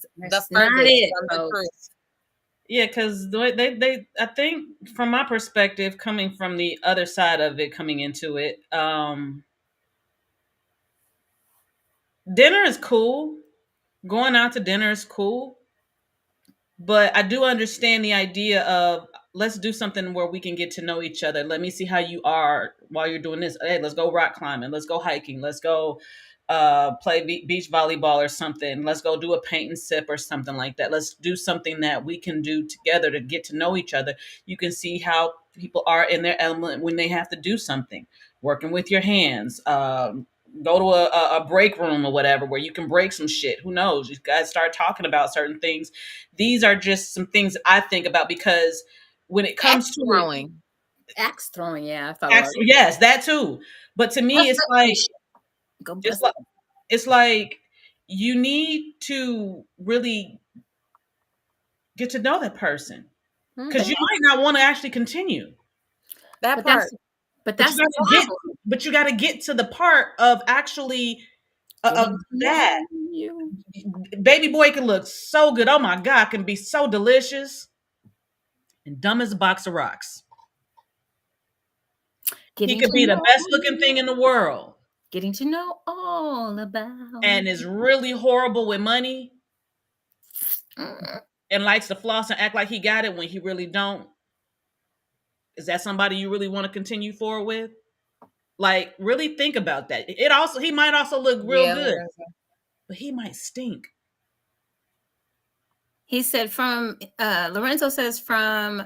furthest from the truth. Yeah, because they I think from my perspective, coming from the other side of it, coming into it, dinner is cool. Going out to dinner is cool. But I do understand the idea of let's do something where we can get to know each other. Let me see how you are while you're doing this. Hey, let's go rock climbing. Let's go hiking. Let's go play beach volleyball or something. Let's go do a paint and sip or something like that. Let's do something that we can do together to get to know each other. You can see how people are in their element when they have to do something. Working with your hands. Go to a break room or whatever where you can break some shit. Who knows? You guys start talking about certain things. These are just some things I think about because when it comes to axe throwing, yeah, yes, that too. But to me, it's like you need to really get to know that person because you might not want to actually continue that part. But you got to get to the part of actually of that. Baby boy can look so good. Oh my God, can be so delicious and dumb as a box of rocks. He could be the best looking thing in the world. Getting to know all about. And is really horrible with money. And likes to floss and act like he got it when he really don't. Is that somebody you really want to continue forward with? Like, really think about that. He might also look real good, but he might stink. He said Lorenzo says from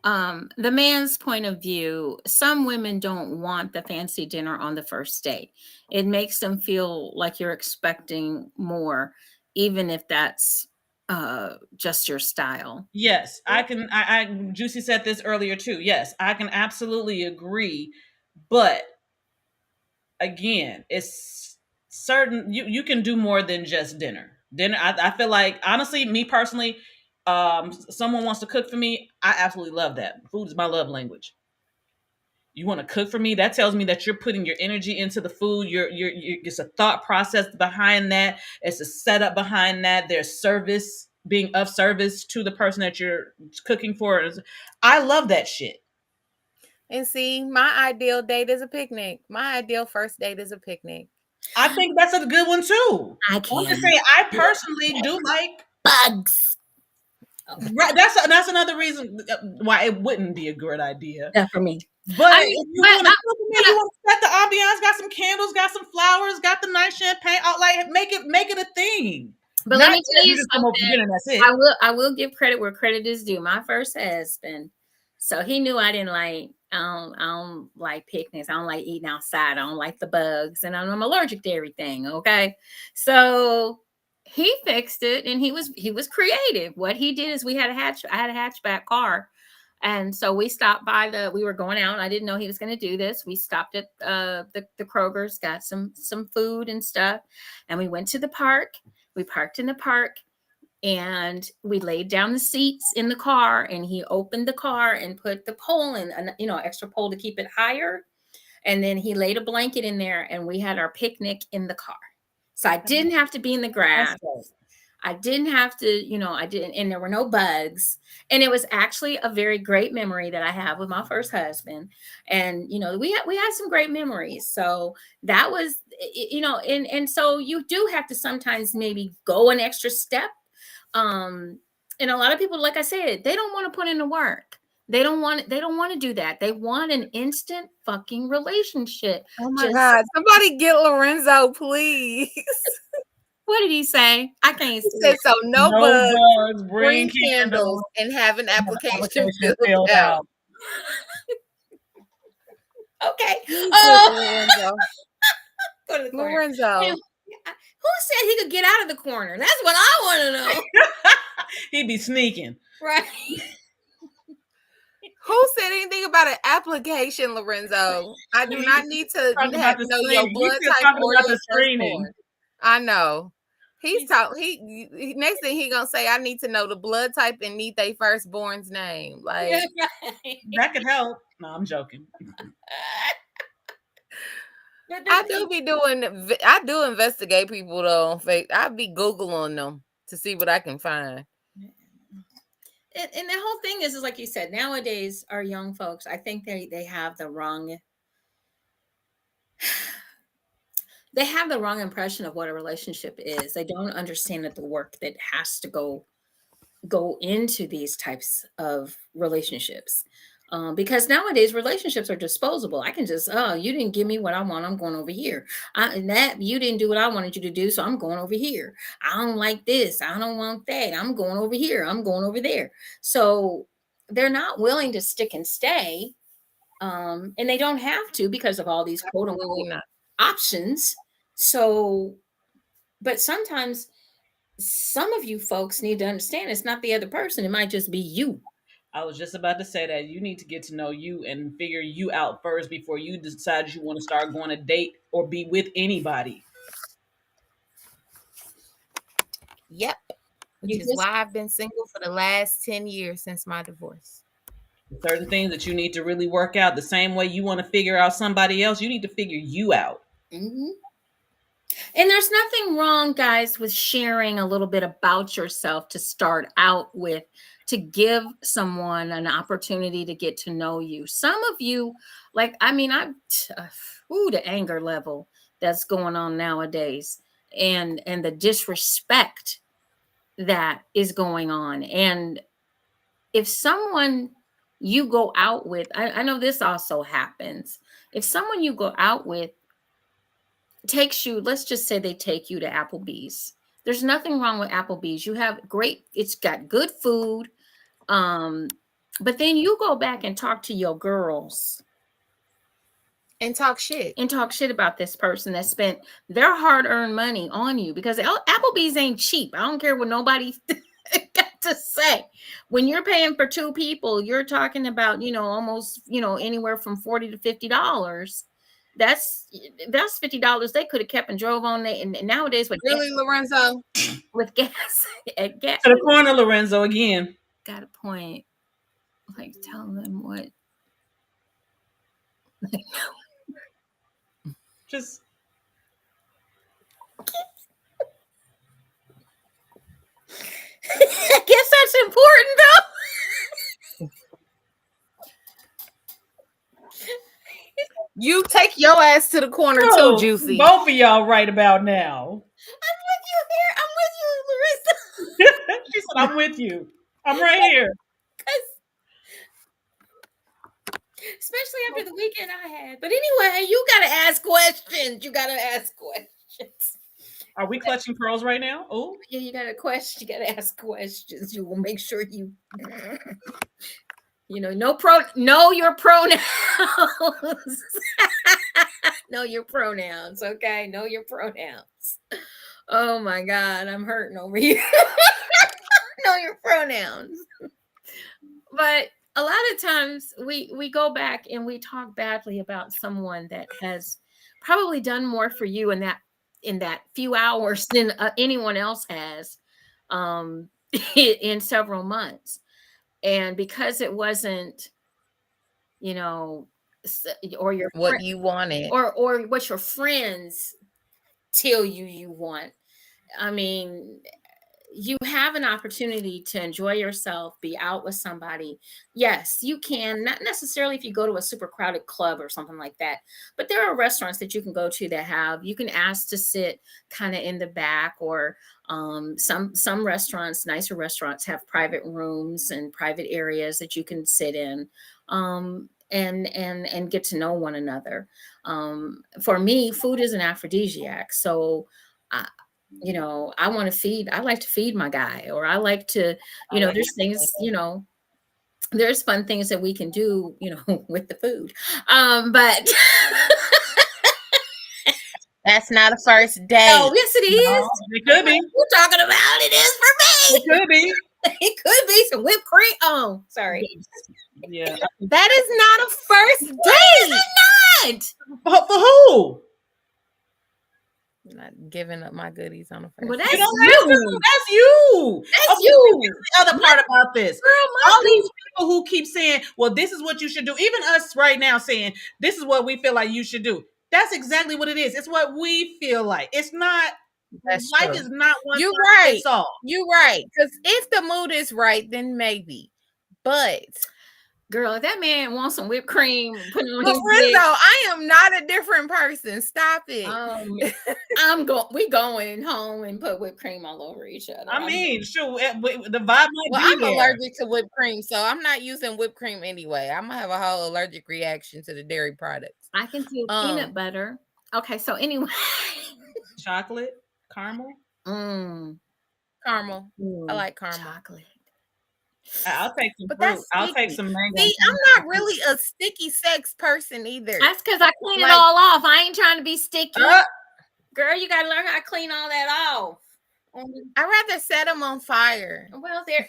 The man's point of view, some women don't want the fancy dinner on the first date. It makes them feel like you're expecting more, even if that's just your style. Yes, I can. JewCee said this earlier too. Yes, I can absolutely agree. But again, it's certain you can do more than just dinner. Dinner, I feel like honestly, me personally, someone wants to cook for me. I absolutely love that. Food is my love language. You want to cook for me, that tells me that you're putting your energy into the food. You're it's a thought process behind that. It's a setup behind that. There's service, being of service to the person that you're cooking for. I love that shit. And see, my ideal date is a picnic. My ideal first date is a picnic. I think that's a good one too. I I'm can't. just saying, I personally do like Bugs. right. That's another reason why it wouldn't be a good idea. Yeah, for me. But I if mean, you want to cook with me, you want to set the ambiance, got some candles, got some flowers, got the nice champagne. Out, like make it a thing. but Not let me tell you just come over for something. dinner and that's it. I will give credit where credit is due. My first husband, so he knew I didn't like. I don't like picnics. I don't like eating outside. I don't like the bugs, and I'm allergic to everything. Okay, so he fixed it, and he was creative. What he did is I had a hatchback car, and so we stopped by we were going out. I didn't know he was going to do this. We stopped at the Kroger's, got some food and stuff, and we went to the park. We parked in the park and we laid down the seats in the car, and he opened the car and put the pole in, extra pole to keep it higher. And then he laid a blanket in there, and we had our picnic in the car. So I didn't have to be in the grass. I didn't have to, I didn't, and there were no bugs. And it was actually a very great memory that I have with my first husband. And, we had some great memories. So that was, and so you do have to sometimes maybe go an extra step. And a lot of people, like I said, they don't want to put in the work. They don't want to do that. They want an instant fucking relationship. Oh my God. Somebody get Lorenzo, please. What did he say? I can't He see said, it. so no bugs, bring candles, candles, and have an application filled out. Okay. Lorenzo. Go to the corner. Lorenzo. Who said he could get out of the corner? That's what I want to know. He'd be sneaking. Right. Who said anything about an application, Lorenzo? I do not need to have to know your blood type or your firstborn. I know. He's he next thing he gonna say, I need to know the blood type and need their firstborn's name. Like that could help. No, I'm joking. I do investigate people though. I be Googling them to see what I can find. And the whole thing is like you said, nowadays our young folks, I think they have the wrong impression of what a relationship is. They don't understand that the work that has to go into these types of relationships. Because nowadays relationships are disposable. I can just, you didn't give me what I want, I'm going over here. And that you didn't do what I wanted you to do, so I'm going over here. I don't like this, I don't want that, I'm going over here, I'm going over there. So they're not willing to stick and stay, and they don't have to because of all these quote unquote options. So, but sometimes some of you folks need to understand it's not the other person, it might just be you. I was just about to say that you need to get to know you and figure you out first before you decide you want to start going to date or be with anybody. Yep. Which is why I've been single for the last 10 years since my divorce. Certain things that you need to really work out the same way you want to figure out somebody else, you need to figure you out. Mm-hmm. And there's nothing wrong, guys, with sharing a little bit about yourself to start out with, to give someone an opportunity to get to know you. Some of you, the anger level that's going on nowadays, and the disrespect that is going on. And if someone you go out with, I know this also happens. If someone you go out with takes you, let's just say they take you to Applebee's. There's nothing wrong with Applebee's. It's got good food. But then you go back and talk to your girls and talk shit about this person that spent their hard-earned money on you, because Applebee's ain't cheap. I don't care what nobody got to say. When you're paying for two people, you're talking about, almost, anywhere from $40 to $50. That's $50 they could have kept and drove on there. And nowadays with Lorenzo, with gas at gas to the corner, Lorenzo, again. Got a point. Like, tell them what. Just. I guess that's important, though. You take your ass to the corner too, JewCee. Both of y'all right about now. I'm with you here. I'm with you, Larissa. She said, I'm with you. I'm right here. Especially after the weekend I had. But anyway, you got to ask questions. Are we clutching pearls right now? Oh, yeah, you got to question. You got to ask questions. You will make sure you, know your pronouns. Know your pronouns, okay? Know your pronouns. Oh my God, I'm hurting over here. Know your pronouns. But a lot of times we go back and we talk badly about someone that has probably done more for you in that few hours than anyone else has in several months. And because it wasn't, or what you wanted, or what your friends tell you want. I mean, you have an opportunity to enjoy yourself, be out with somebody. Yes, you can. Not necessarily if you go to a super crowded club or something like that, but there are restaurants that you can go to that you can ask to sit kind of in the back, or some restaurants, nicer restaurants, have private rooms and private areas that you can sit in. And get to know one another. For me, food is an aphrodisiac. So, I like to feed my guy, or I like to, there's things, there's fun things that we can do, with the food. But that's not a first date. Oh, yes, it is. No, it could be. We're talking about it is for me. It could be. It could be some whipped cream. Oh, sorry. Yeah. That is not a first date. Is it not? For who? I'm not giving up my goodies on the first. Well, that's you. That's you. That's you. The other part about this. Girl, all these people who keep saying, well, this is what you should do. Even us right now saying, this is what we feel like you should do. That's exactly what it is. It's what we feel like. It's not. That's life true. is not one. You're right. All. You're right. Because if the mood is right, then maybe. But girl, if that man wants some whipped cream, put it on his Lorenzo, I am not a different person. Stop it. We going home and put whipped cream all over each other. I mean, sure, the vibe might be I'm there. allergic to whipped cream, so I'm not using whipped cream anyway. I'm gonna have a whole allergic reaction to the dairy products. I can do peanut butter. Okay, so anyway, chocolate, caramel. Caramel. I like caramel. Chocolate. I'll take some fruit. I'll take some mango. See, I'm not really a sticky sex person either. That's because I clean it all off. I ain't trying to be sticky. Girl, you got to learn how to clean all that off. I'd rather set them on fire. Well, there's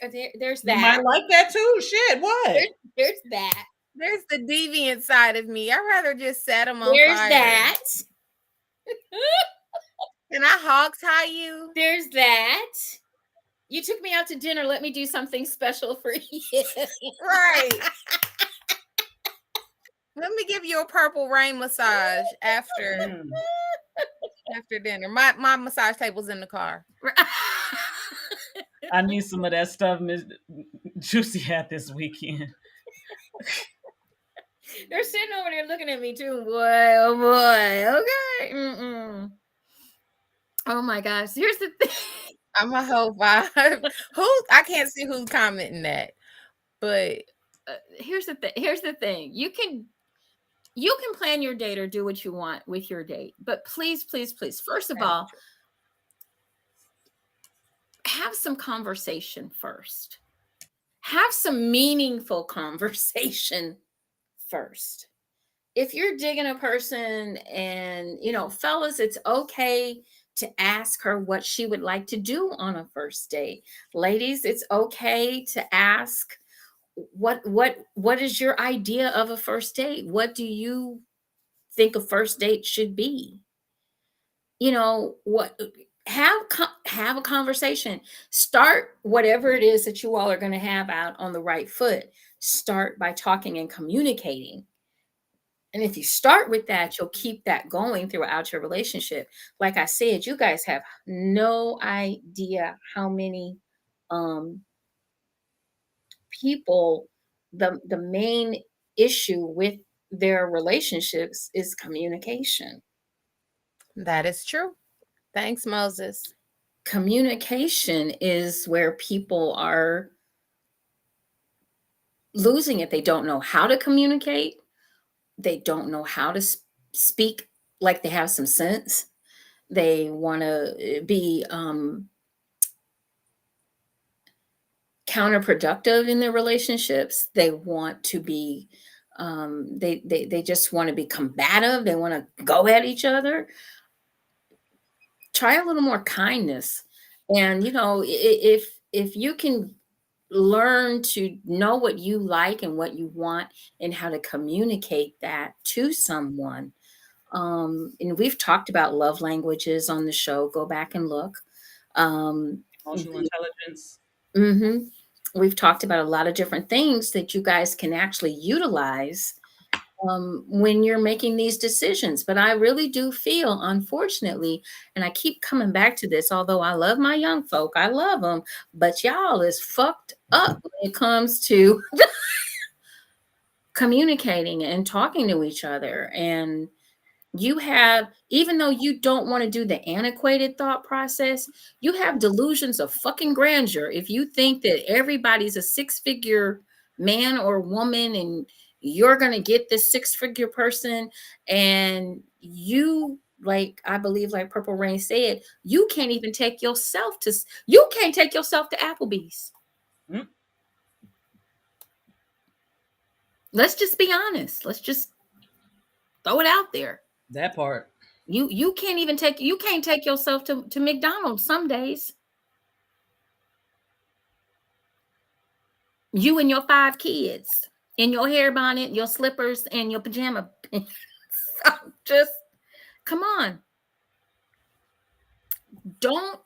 that. You might like that too. Shit, what? There's that. There's the deviant side of me. I'd rather just set them on fire. There's that. Can I hog tie you? There's that. You took me out to dinner. Let me do something special for you. Right. Let me give you a purple rain massage after dinner. My massage table's in the car. I need some of that stuff Miss JewCee had this weekend. They're sitting over there looking at me too. Boy, oh boy. Okay. Mm-mm. Oh my gosh. Here's the thing. I'm a whole vibe. I can't see who's commenting that, but here's the thing. You can plan your date or do what you want with your date, but please, first of all, have some conversation first. have some meaningful conversation first. If you're digging a person and, fellas, it's okay to ask her what she would like to do on a first date. Ladies, it's okay to ask what is your idea of a first date? What do you think a first date should be? What have a conversation. Start whatever it is that you all are going to have out on the right foot. Start by talking and communicating. And if you start with that, you'll keep that going throughout your relationship. Like I said, you guys have no idea how many um, people, the main issue with their relationships is communication. That is true. Thanks, Moses. Communication is where people are losing it. They don't know how to communicate. They don't know how to speak like they have some sense. They want to be counterproductive in their relationships. They want to be they just want to be combative. They want to go at each other. Try a little more kindness. And if you can learn to know what you like and what you want and how to communicate that to someone. And we've talked about love languages on the show. Go back and look. Emotional intelligence. Mm-hmm. We've talked about a lot of different things that you guys can actually utilize when you're making these decisions. But I really do feel, unfortunately, and I keep coming back to this, although I love my young folk, I love them, but y'all is fucked up when it comes to communicating and talking to each other. And you have, even though you don't want to do the antiquated thought process, you have delusions of fucking grandeur if you think that everybody's a six-figure man or woman and you're going to get this six-figure person. And you, like I believe, like Purple Rain said, you can't even take yourself to Applebee's. Mm. Let's just be honest. Let's just throw it out there. That part. You can't take yourself to McDonald's some days. You and your 5 kids in your hair bonnet, your slippers, and your pajama pants. So just come on. Don't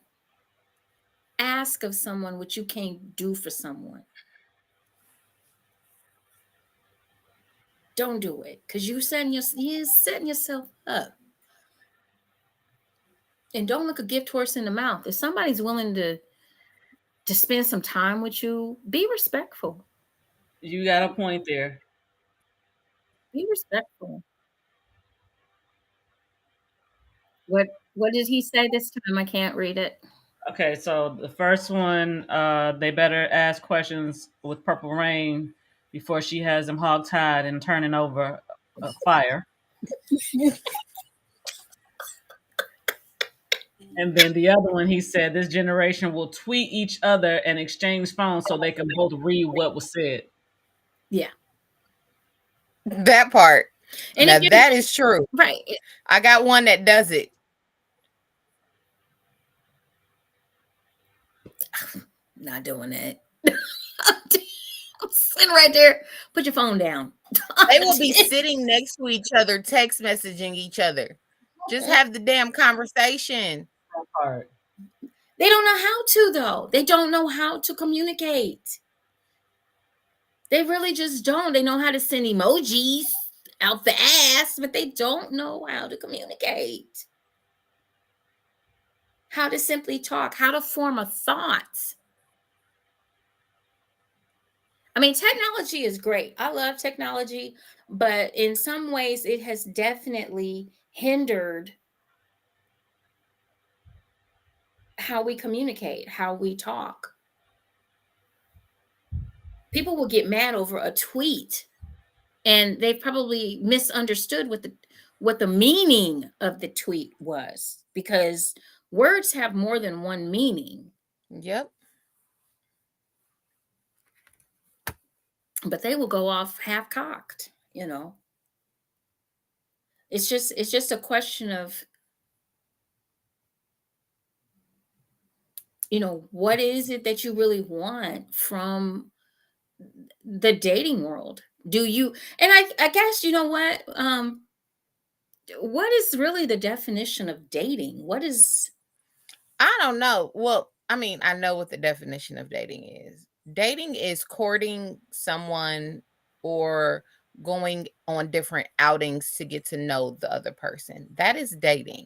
ask of someone what you can't do for someone. Don't do it, because you're setting yourself up. And don't look a gift horse in the mouth. If somebody's willing to spend some time with you, be respectful. You got a point there. Be respectful. What did he say this time? I can't read it. Okay, so the first one, they better ask questions with Purple Rain before she has them hog tied and turning over a fire. And then the other one, he said, this generation will tweet each other and exchange phones so they can both read what was said. Yeah. That part. And now that is true. Right. I got one that does it. Not doing it. I'm sitting right there. Put your phone down. They will be sitting next to each other, text messaging each other. Just have the damn conversation. Part. They don't know how to, though. They don't know how to communicate. They really just don't. They know how to send emojis out the ass, but they don't know how to communicate. How to simply talk, how to form a thought. I mean, technology is great. I love technology, but in some ways it has definitely hindered how we communicate, how we talk. People will get mad over a tweet, and they probably misunderstood what the meaning of the tweet was, because words have more than one meaning. Yep. but they will go off half cocked, you know. It's just a question of, you know, what is it that you really want from the dating world? Do you, and I guess, you know what is really the definition of dating? What is, I don't know. Well, I mean, I know what the definition of dating is. Dating is courting someone or going on different outings to get to know the other person. That is dating.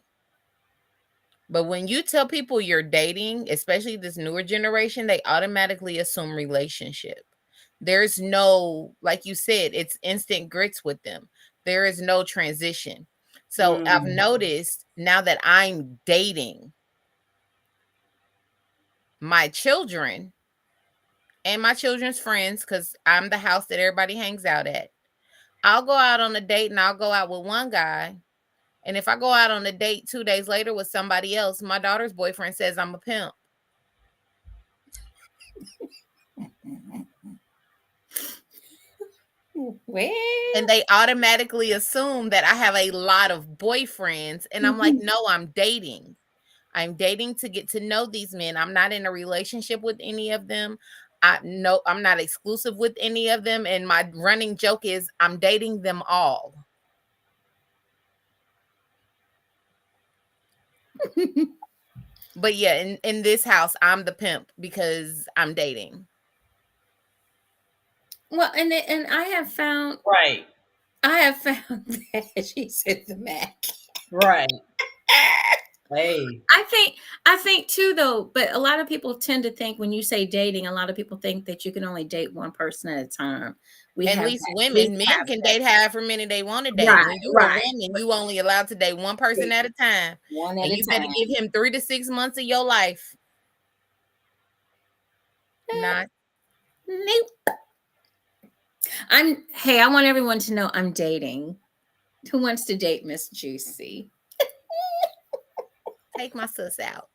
But when you tell people you're dating, especially this newer generation, they automatically assume relationship. There's no, like you said, it's instant grits with them. There is no transition. So I've Mm. noticed now that I'm dating my children and my children's friends, because I'm the house that everybody hangs out at. I'll go out on a date and I'll go out with one guy. And if I go out on a date 2 days later with somebody else, my daughter's boyfriend says I'm a pimp. well, And they automatically assume that I have a lot of boyfriends. And I'm like, no, I'm dating. I'm dating to get to know these men. I'm not in a relationship with any of them. I'm not exclusive with any of them. And my running joke is I'm dating them all. But yeah, in this house, I'm the pimp because I'm dating. well, and I have found Right. that she said the Mac. Right. Hey. I think too though, but a lot of people tend to think when you say dating, a lot of people think that you can only date one person at a time. We At have least that. We women, men have can that. date however many they want to date. Right, When you're a right. woman, you only allowed to date one person Date at a time. one And at a you better time. give him 3 to 6 months of your life. Eh, Not nope. Hey, I want everyone to know I'm dating. Who wants to date Miss JewCee? take my sis out.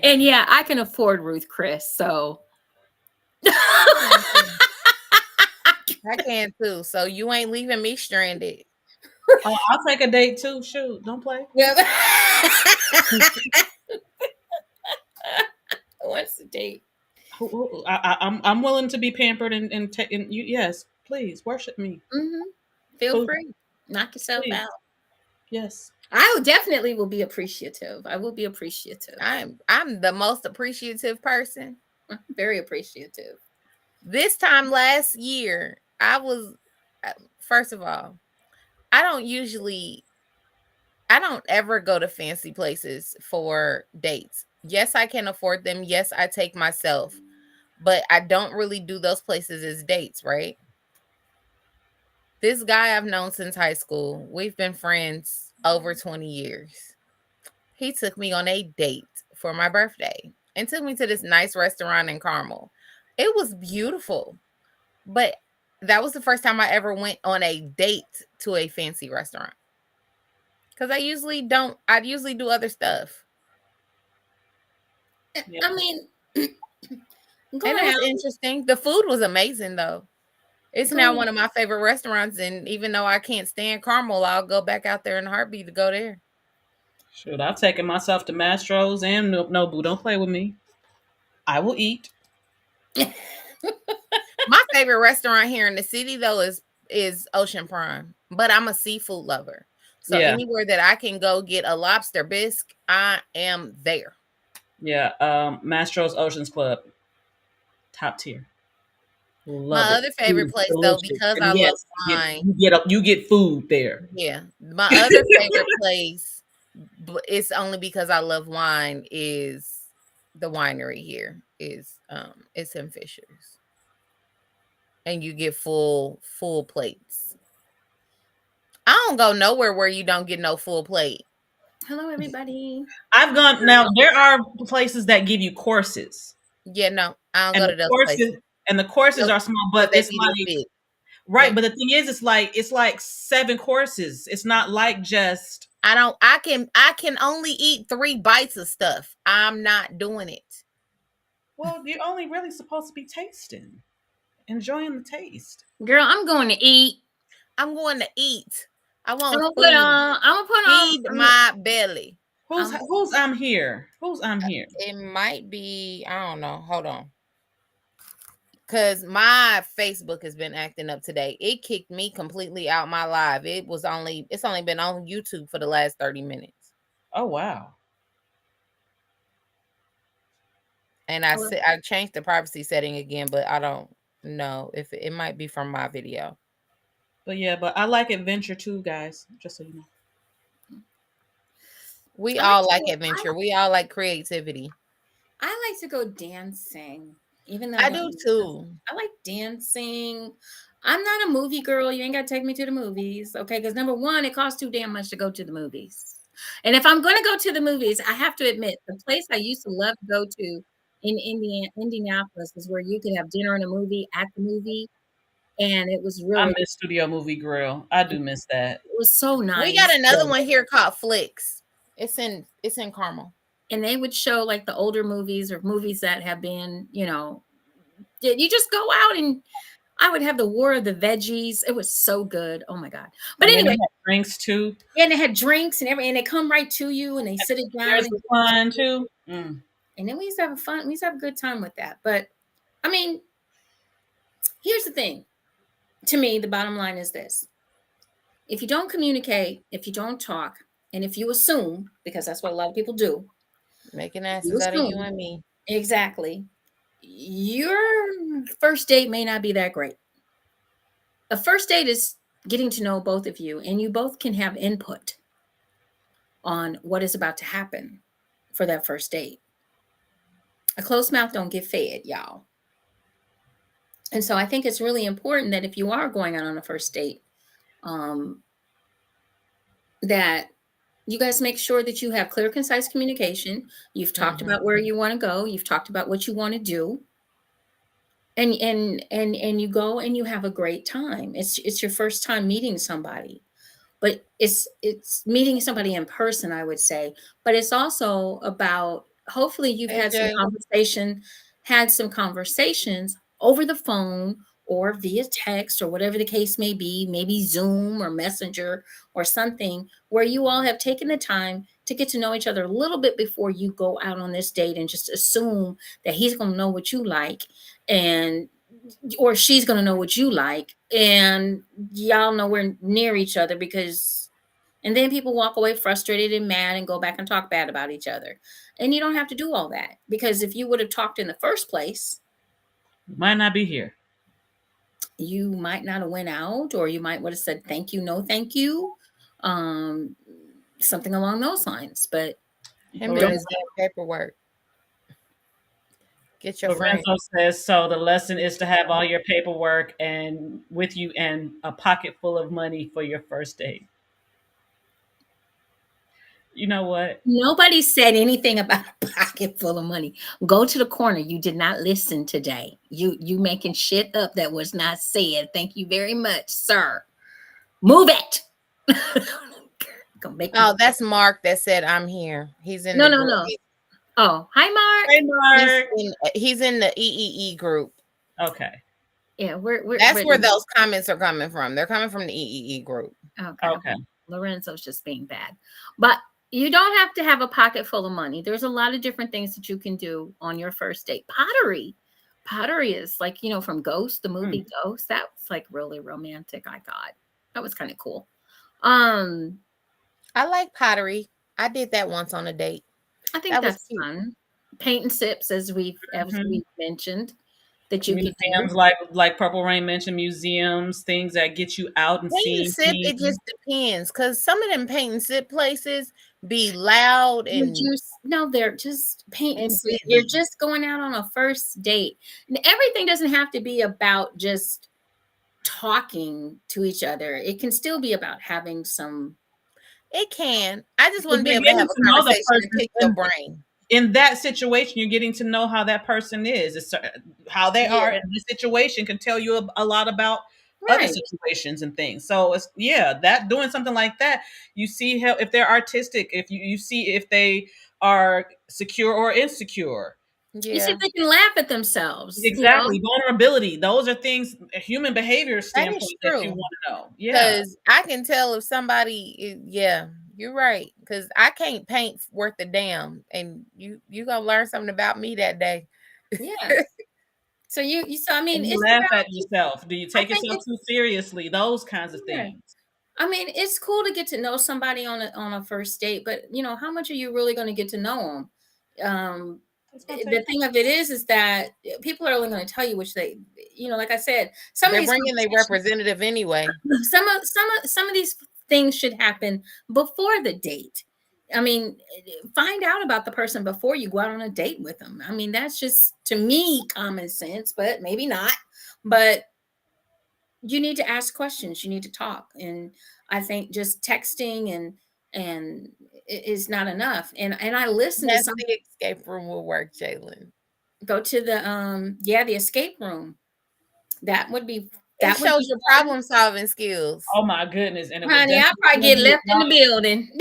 And yeah, I can afford Ruth Chris, so I can too. So you ain't leaving me stranded. Oh, I'll take a date too. Shoot, don't play. yeah. Who wants to date? I'm willing to be pampered and you. Yes, please worship me. Mm-hmm. Feel Please, free. Knock yourself please. out. Yes. I will definitely will be appreciative. I will be appreciative. I'm the most appreciative person. Very appreciative. This time last year, I was first of all, I don't usually I don't ever go to fancy places for dates. Yes, I can afford them. Yes, I take myself, but I don't really do those places as dates, right? This guy I've known since high school. We've been friends over 20 years. He took me on a date for my birthday and took me to this nice restaurant in Carmel. It was beautiful, but that was the first time I ever went on a date to a fancy restaurant. Because I usually do other stuff. Yep. I mean, And it was interesting. The food was amazing, though. It's now one of my favorite restaurants. And even though I can't stand Carmel, I'll go back out there in a heartbeat to go there. Shoot, I've taken myself to Mastro's and Nobu. Don't play with me. I will eat. My favorite restaurant here in the city, though, is Ocean Prime. But I'm a seafood lover. So Yeah. anywhere that I can go get a lobster bisque, I am there. Yeah. Mastro's Oceans Club. Top tier. Love My it. other favorite place, though, Delicious. because And I love yes, wine. you get food there. Yeah, my other favorite place, but it's only because I love wine, is the winery here. It's in Fishers, and you get full plates. I don't go nowhere where you don't get no full plate. Hello, everybody. I've gone now. There are places that give you courses, Yeah, no, I don't and go the to those courses places and the courses because are small, but they it's be like legit. right. But the thing is, it's like 7 courses. It's not like just. I can only eat 3 bites of stuff. I'm not doing it. Well, you're only really supposed to be tasting, enjoying the taste. Girl, I'm going to eat. I'm going to eat. I I'm want gonna put food. on. I'm gonna put on. Feed my belly. Who's I'm here? Who's I'm here? It might be, I don't know. Hold on. Cause my Facebook has been acting up today. It kicked me completely out my live. It's only been on YouTube for the last 30 minutes. Oh wow. And I changed the privacy setting again, but I don't know if it might be from my video. But yeah, but I like adventure too, guys. Just so you know. We all like adventure. We all like creativity. I like to go dancing. Even though I do too. I like dancing. I'm not a movie girl. You ain't got to take me to the movies, okay? Because number one, it costs too damn much to go to the movies. And if I'm going to go to the movies, I have to admit, the place I used to love to go to in Indianapolis is where you could have dinner and a movie at the movie, and it was I really. miss Studio Movie Grill. I do miss that. It was so nice. We got another one here called Flicks. It's in Carmel. And they would show like the older movies or movies that have been, you just go out and I would have the War of the Veggies. It was so good. Oh my God. But anyway. They had drinks too. Yeah, and they had drinks and everything. And they come right to you and they sit it down. There's the fun too. And then we used to have fun. We used to have a good time with that. But I mean, here's the thing. To me, the bottom line is this. If you don't communicate, if you don't talk, and if you assume, because that's what a lot of people do, making asses out of you and me. Exactly. Your first date may not be that great. A first date is getting to know both of you, and you both can have input on what is about to happen for that first date. A closed mouth don't get fed, y'all. And so I think it's really important that if you are going out on a first date, that you guys make sure that you have clear, concise communication. You've talked about where you want to go. You've talked about what you want to do. And you go and you have a great time. It's your first time meeting somebody. But it's meeting somebody in person, I would say. But it's also about hopefully you've had some conversations over the phone or via text or whatever the case may be, maybe Zoom or Messenger or something, where you all have taken the time to get to know each other a little bit before you go out on this date and just assume that he's going to know what you like or she's going to know what you like, and y'all nowhere near each other and then people walk away frustrated and mad and go back and talk bad about each other. And you don't have to do all that, because if you would have talked in the first place, you might not be here. You might not have went out, or you might would have said thank you, no thank you, something along those lines. But him doing his paperwork. Get your Lorenzo friend. says so. The lesson is to have all your paperwork and with you and a pocket full of money for your first date. You know what? Nobody said anything about a pocket full of money. Go to the corner. You did not listen today. You making shit up that was not said. Thank you very much, sir. Move it. That's Mark that said I'm here. He's in no. Oh, hi, Mark. Hey, Mark. He's in the EEE group. Okay. Yeah, that's where those comments are coming from. They're coming from the EEE group. Okay. Lorenzo's just being bad. But you don't have to have a pocket full of money. There's a lot of different things that you can do on your first date. Pottery is like, from Ghost, the movie Ghost. That was like really romantic, I thought. That was kind of cool. I like pottery. I did that once on a date. I think that's fun. Paint and sips, as we've mentioned, that you museums like Purple Rain mentioned, museums, things that get you out and seeing. Sip, it just depends, because some of them paint and sip places be loud and they're just paint and sip. You're just going out on a first date, and everything doesn't have to be about just talking to each other. It can still be about having some. It can. I just want to be able to have a conversation and pick your brain. In that situation, you're getting to know how that person is. It's how they are in this situation can tell you a lot about other situations and things. So it's that doing something like that, you see how if they're artistic, if you see if they are secure or insecure. You see Yeah. if they can laugh at themselves, Exactly. Vulnerability. Those are things, a human behavior That is standpoint, that you true. want to know. Yeah. Because I can tell if somebody, yeah, you're right. Because I can't paint worth a damn, and you gonna learn something about me that day. Yeah. So so I mean, And you it's laugh about, at yourself. Do you I take think yourself it's, too seriously? Those kinds of yeah. things. I mean, it's cool to get to know somebody on a first date, but how much are you really going to get to know them? It's gonna The take thing of it is that people are only going to tell you which they, like I said, some of They're these bringing their representative anyway. some of these things should happen before the date. I mean, find out about the person before you go out on a date with them. I mean, that's just, to me, common sense, but maybe not. But you need to ask questions, you need to talk, and I think just texting and is not enough. And I listen to Yes, some, the escape room will work, Jalen. go to the escape room. That would be It that would shows be your fun. problem solving skills. Oh my goodness. And it would Honey, I'll probably definitely get be left in the building.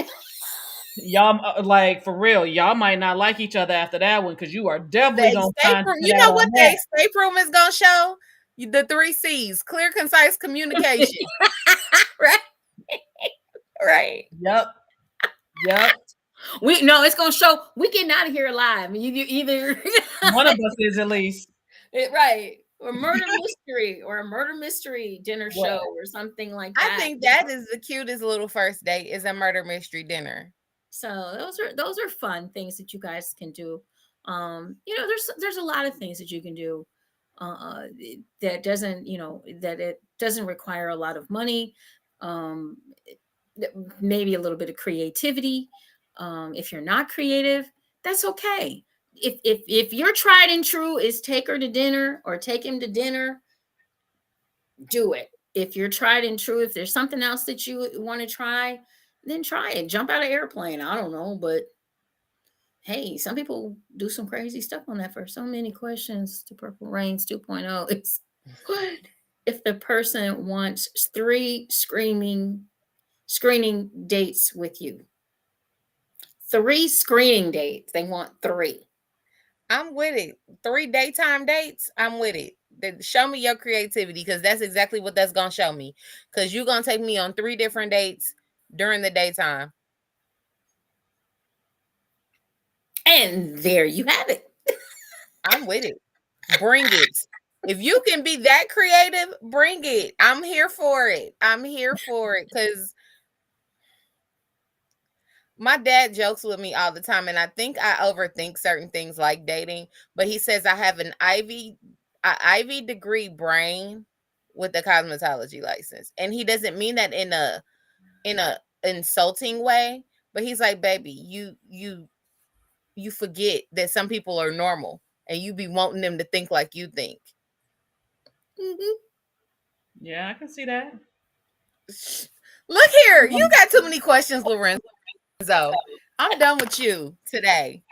y'all, like, for real, y'all might not like each other after that one, because you are The definitely gonna escape find room, it you out know what on the that. escape room is gonna show? The 3 C's: clear, concise communication. Right. Right. Yep. Yep. It's gonna show we getting out of here alive. You either One of us is, at least. right, or murder mystery dinner show Well, or something like I that. think that is the cutest little first date, is a murder mystery dinner. So those are fun things that you guys can do. There's a lot of things that you can do uh, that doesn't that it doesn't require a lot of money. Um, Maybe a little bit of creativity. If you're not creative, that's okay. If your tried and true is take her to dinner or take him to dinner, do it. If you're tried and true, if there's something else that you want to try, then try it. Jump out of airplane. I don't know, but hey, some people do some crazy stuff on that. For so many questions to Purple Rains 2.0. It's what if the person wants three screening dates with you? 3 screening dates. They want 3. I'm with it. 3 daytime dates, I'm with it. Show me your creativity, because that's exactly what that's gonna show me. Because you're gonna take me on 3 different dates during the daytime. And there you have it. I'm with it. Bring it. If you can be that creative, bring it. I'm here for it. I'm here for it, because my dad jokes with me all the time, and I think I overthink certain things like dating. But he says I have an Ivy degree brain with a cosmetology license, and he doesn't mean that in a insulting way. But he's like, baby, you forget that some people are normal, and you be wanting them to think like you think. Mhm. yeah, I can see that. Look here, you got too many questions, Lorenzo. I'm done with you today.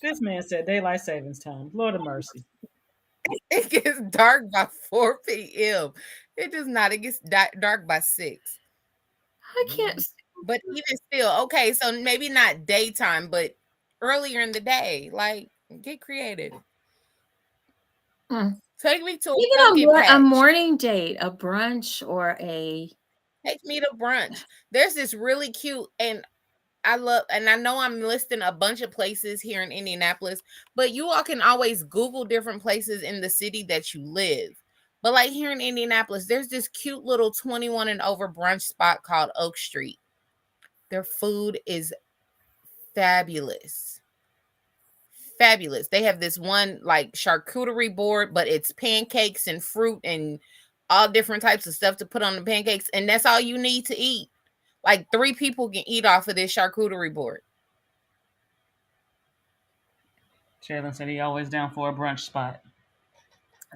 This man said daylight savings time. Lord of mercy. It gets dark by 4 p.m. It does not. It gets dark by 6. I can't. But even still, okay, so maybe not daytime, but earlier in the day. Like, get creative. Mm. Take me to a Even pumpkin a patch. morning date, a brunch, or a Take me to brunch. There's this really cute, and I know I'm listing a bunch of places here in Indianapolis, but you all can always Google different places in the city that you live. But like here in Indianapolis, there's this cute little 21 and over brunch spot called Oak Street. Their food is fabulous. Fabulous. They have this one like charcuterie board, but it's pancakes and fruit and all different types of stuff to put on the pancakes, and that's all you need to eat. Like 3 people can eat off of this charcuterie board. Jalen said he always down for a brunch spot.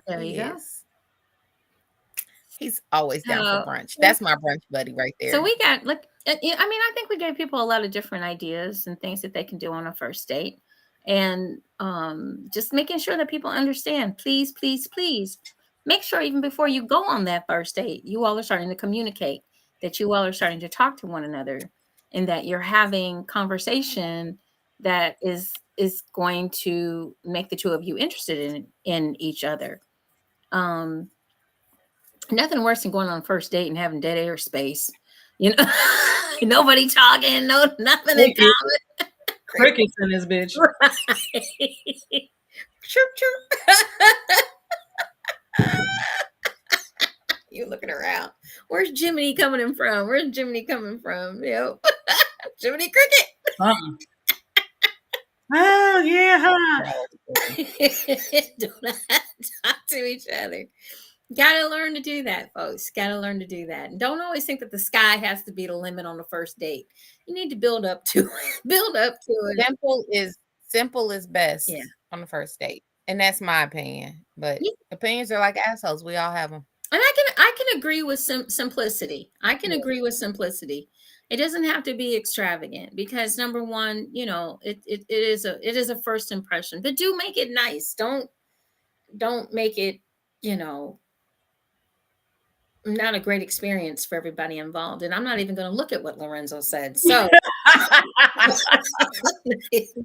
there you He go. is. He's always down for So, brunch. That's my brunch buddy right so there. we got like, I mean, I think we gave people a lot of different ideas and things that they can do on a first date, and just making sure that people understand. Please, please, please, make sure even before you go on that first date, you all are starting to communicate, that you all are starting to talk to one another, and that you're having conversation that is is going to make the two of you interested in each other. Nothing worse than going on a first date and having dead air space. You know, nobody talking, nothing in common. Crickets in this bitch. Right. Chirp, chirp. You looking around. Where's Jiminy coming in from? Where's Jiminy coming from? Yep. Jiminy Cricket. Oh, yeah. Do not talk to each other. Gotta learn to do that, folks. Gotta learn to do that. And don't always think that the sky has to be the limit on the first date. You need to build up to it. Build up to it. Simple is best on the first date. And that's my opinion. But opinions are like assholes. We all have them. And I can agree with simplicity. I can agree with simplicity. It doesn't have to be extravagant because number one, you know, it is a first impression. But do make it nice. Don't make it, you know, not a great experience for everybody involved. And I'm not even going to look at what Lorenzo said. So I'm trying to figure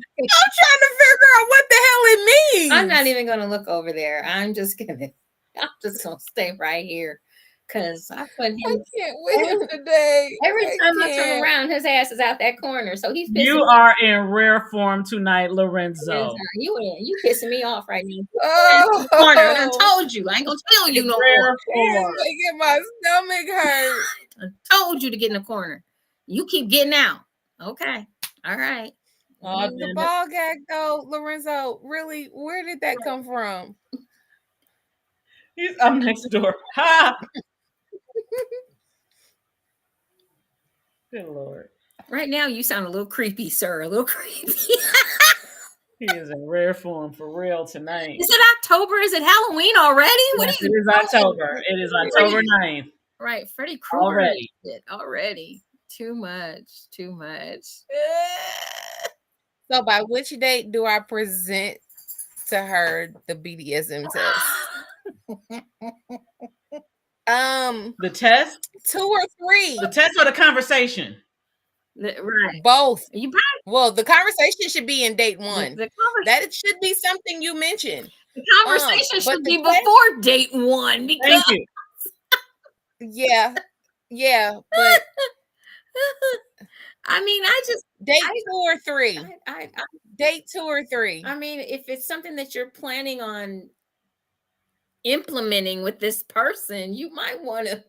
out what the hell it means. I'm not even going to look over there. I'm just going to stay right here. Because I put him. I can't with him today. Every time I turn around, his ass is out that corner. So he's pissing You are in rare form tonight, Lorenzo. You pissing me off right now. Oh, corner. I told you. I ain't gonna tell you no more. Making my stomach hurt. I told you to get in the corner. You keep getting out. Okay. All right. The ball gag though, Lorenzo. Really, where did that come from? I'm next door. Ha! Good Lord. Right now, you sound a little creepy, sir. A little creepy. He is in rare form for real tonight. Is it October? Is it Halloween already? Yes, it is October. It is October 9th. Right. Freddy Krueger. Already. Too much. So by which date do I present to her the BDSM test? The test? 2 or 3. The test or the conversation? Right. Both. Well, the conversation should be in date 1. That it should be something you mentioned. The conversation should be before date 1. Because... Thank you. Yeah, but I mean, I just date 2 or 3. Date 2 or 3. I mean, if it's something that you're planning on implementing with this person, you might want to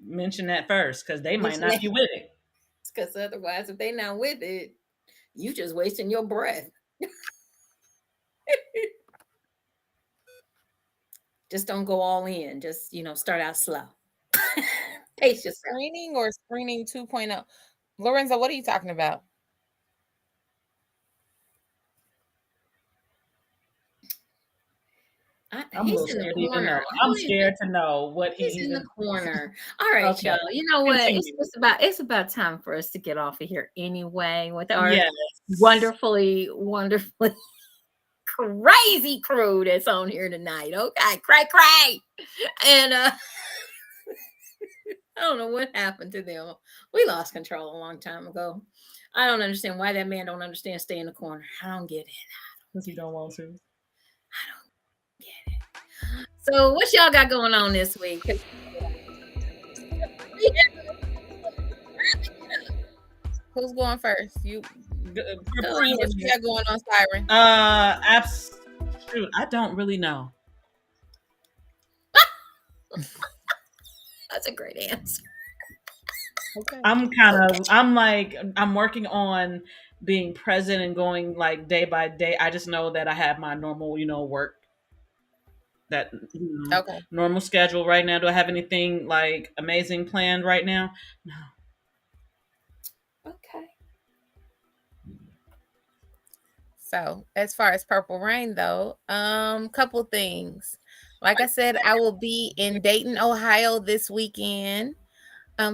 mention that first because they might not be with it. Because otherwise, if they're not with it, you just wasting your breath. Just don't go all in. Just, start out slow. Pace yourself. Screening or screening 2.0? Lorenzo, what are you talking about? He's in the corner. I'm scared to know what he's in the corner. All right, okay. Y'all. You know what? It's about time for us to get off of here anyway with our wonderfully crazy crew that's on here tonight. Okay, cray. And I don't know what happened to them. We lost control a long time ago. I don't understand why that man don't understand stay in the corner. I don't get it. Because he don't want to. I don't get it. So what y'all got going on this week? Who's going first? You what you got going on, Siren? Shoot, I don't really know. That's a great answer. Okay. I'm working on being present and going like day by day. I just know that I have my normal, work that normal schedule right now. Do I have anything like amazing planned right now? No. Okay. So as far as Purple Rain though, couple things. Like I said, I will be in Dayton, Ohio this weekend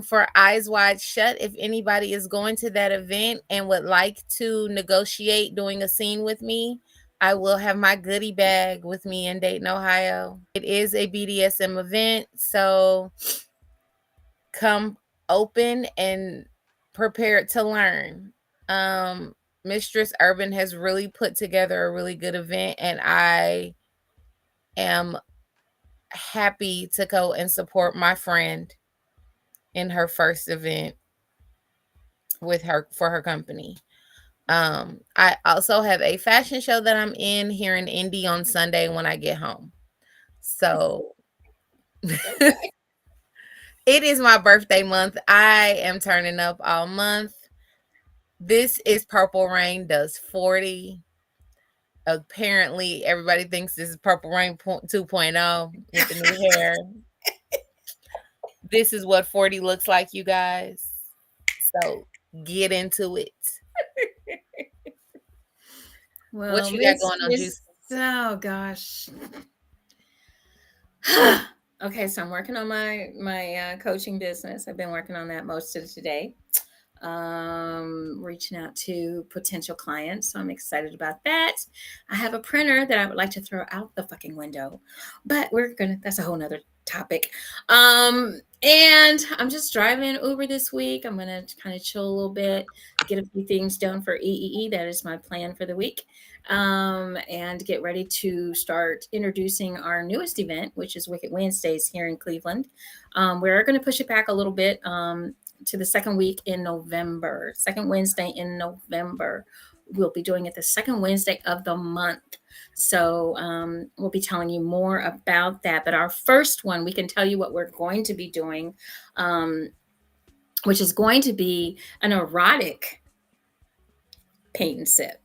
for Eyes Wide Shut. If anybody is going to that event and would like to negotiate doing a scene with me, I will have my goodie bag with me in Dayton, Ohio. It is a BDSM event, so come open and prepared to learn. Mistress Urban has really put together a really good event, and I am happy to go and support my friend in her first event with her for her company. I also have a fashion show that I'm in here in Indy on Sunday when I get home. So it is my birthday month. I am turning up all month. This is Purple Rain does 40. Apparently, everybody thinks this is Purple Rain 2.0 with the new hair. This is what 40 looks like, you guys. So get into it. Well, what you got going on, JewCee? Oh gosh. Okay, so I'm working on my coaching business. I've been working on that most of today. Reaching out to potential clients, so I'm excited about that. I have a printer that I would like to throw out the fucking window, but that's a whole nother topic. And I'm just driving Uber this week. I'm gonna kind of chill a little bit, get a few things done for EEE. That is my plan for the week. And get ready to start introducing our newest event, which is Wicked Wednesdays here in Cleveland. We're going to push it back a little bit to the second week in November, second Wednesday in November. We'll be doing it the second Wednesday of the month. So we'll be telling you more about that. But our first one, we can tell you what we're going to be doing, which is going to be an erotic paint and sip.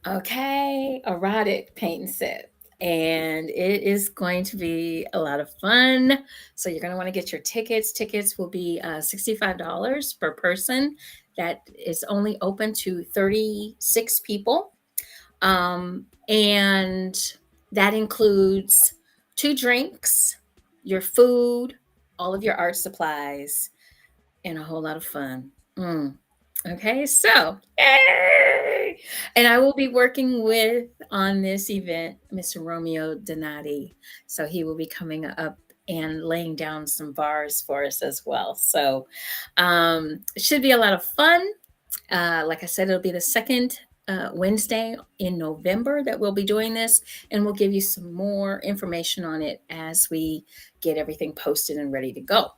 Okay, erotic paint and sip. And it is going to be a lot of fun. So you're going to want to get your tickets. Tickets will be $65 per person. That is only open to 36 people. And that includes 2 drinks, your food, all of your art supplies, and a whole lot of fun. Okay, so yay! And I will be working with on this event Mr. Romeo Donati. So he will be coming up and laying down some bars for us as well. So it should be a lot of fun. Like I said, it'll be the second Wednesday in November that we'll be doing this, and we'll give you some more information on it as we get everything posted and ready to go.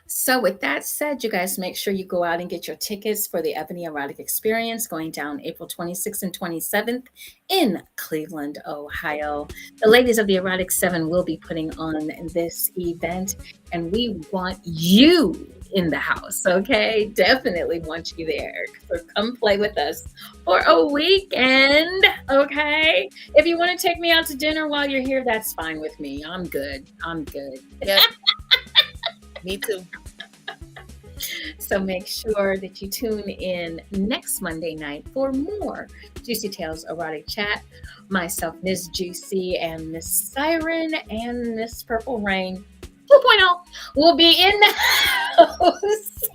So with that said, you guys make sure you go out and get your tickets for the Ebony Erotic Experience going down April 26th and 27th in Cleveland, Ohio. The ladies of the Erotic 7 will be putting on this event, and we want you in the house, okay? Definitely want you there. So come play with us for a weekend, okay? If you want to take me out to dinner while you're here, that's fine with me. I'm good. Yep. Me too. So make sure that you tune in next Monday night for more JewCee Tales Erotic Chat. Myself, Miss JewCee, and Miss Siren, and Miss Purple Rain 2.0 will be in the house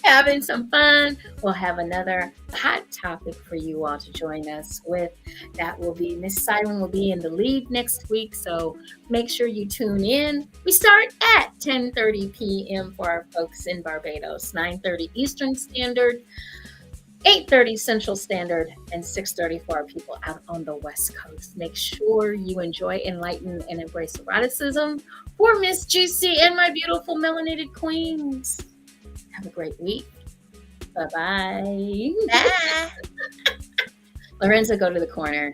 having some fun. We'll have another hot topic for you all to join us with. That will be Miss Siren will be in the lead next week, so make sure you tune in. We start at 10:30 p.m. for our folks in Barbados, 9:30 Eastern Standard, 8:30 Central Standard, and 6:30 for our people out on the West Coast. Make sure you enjoy, enlighten, and embrace eroticism for Miss JewCee and my beautiful melanated queens. Have a great week. Bye-bye. Bye. Lorenzo, go to the corner.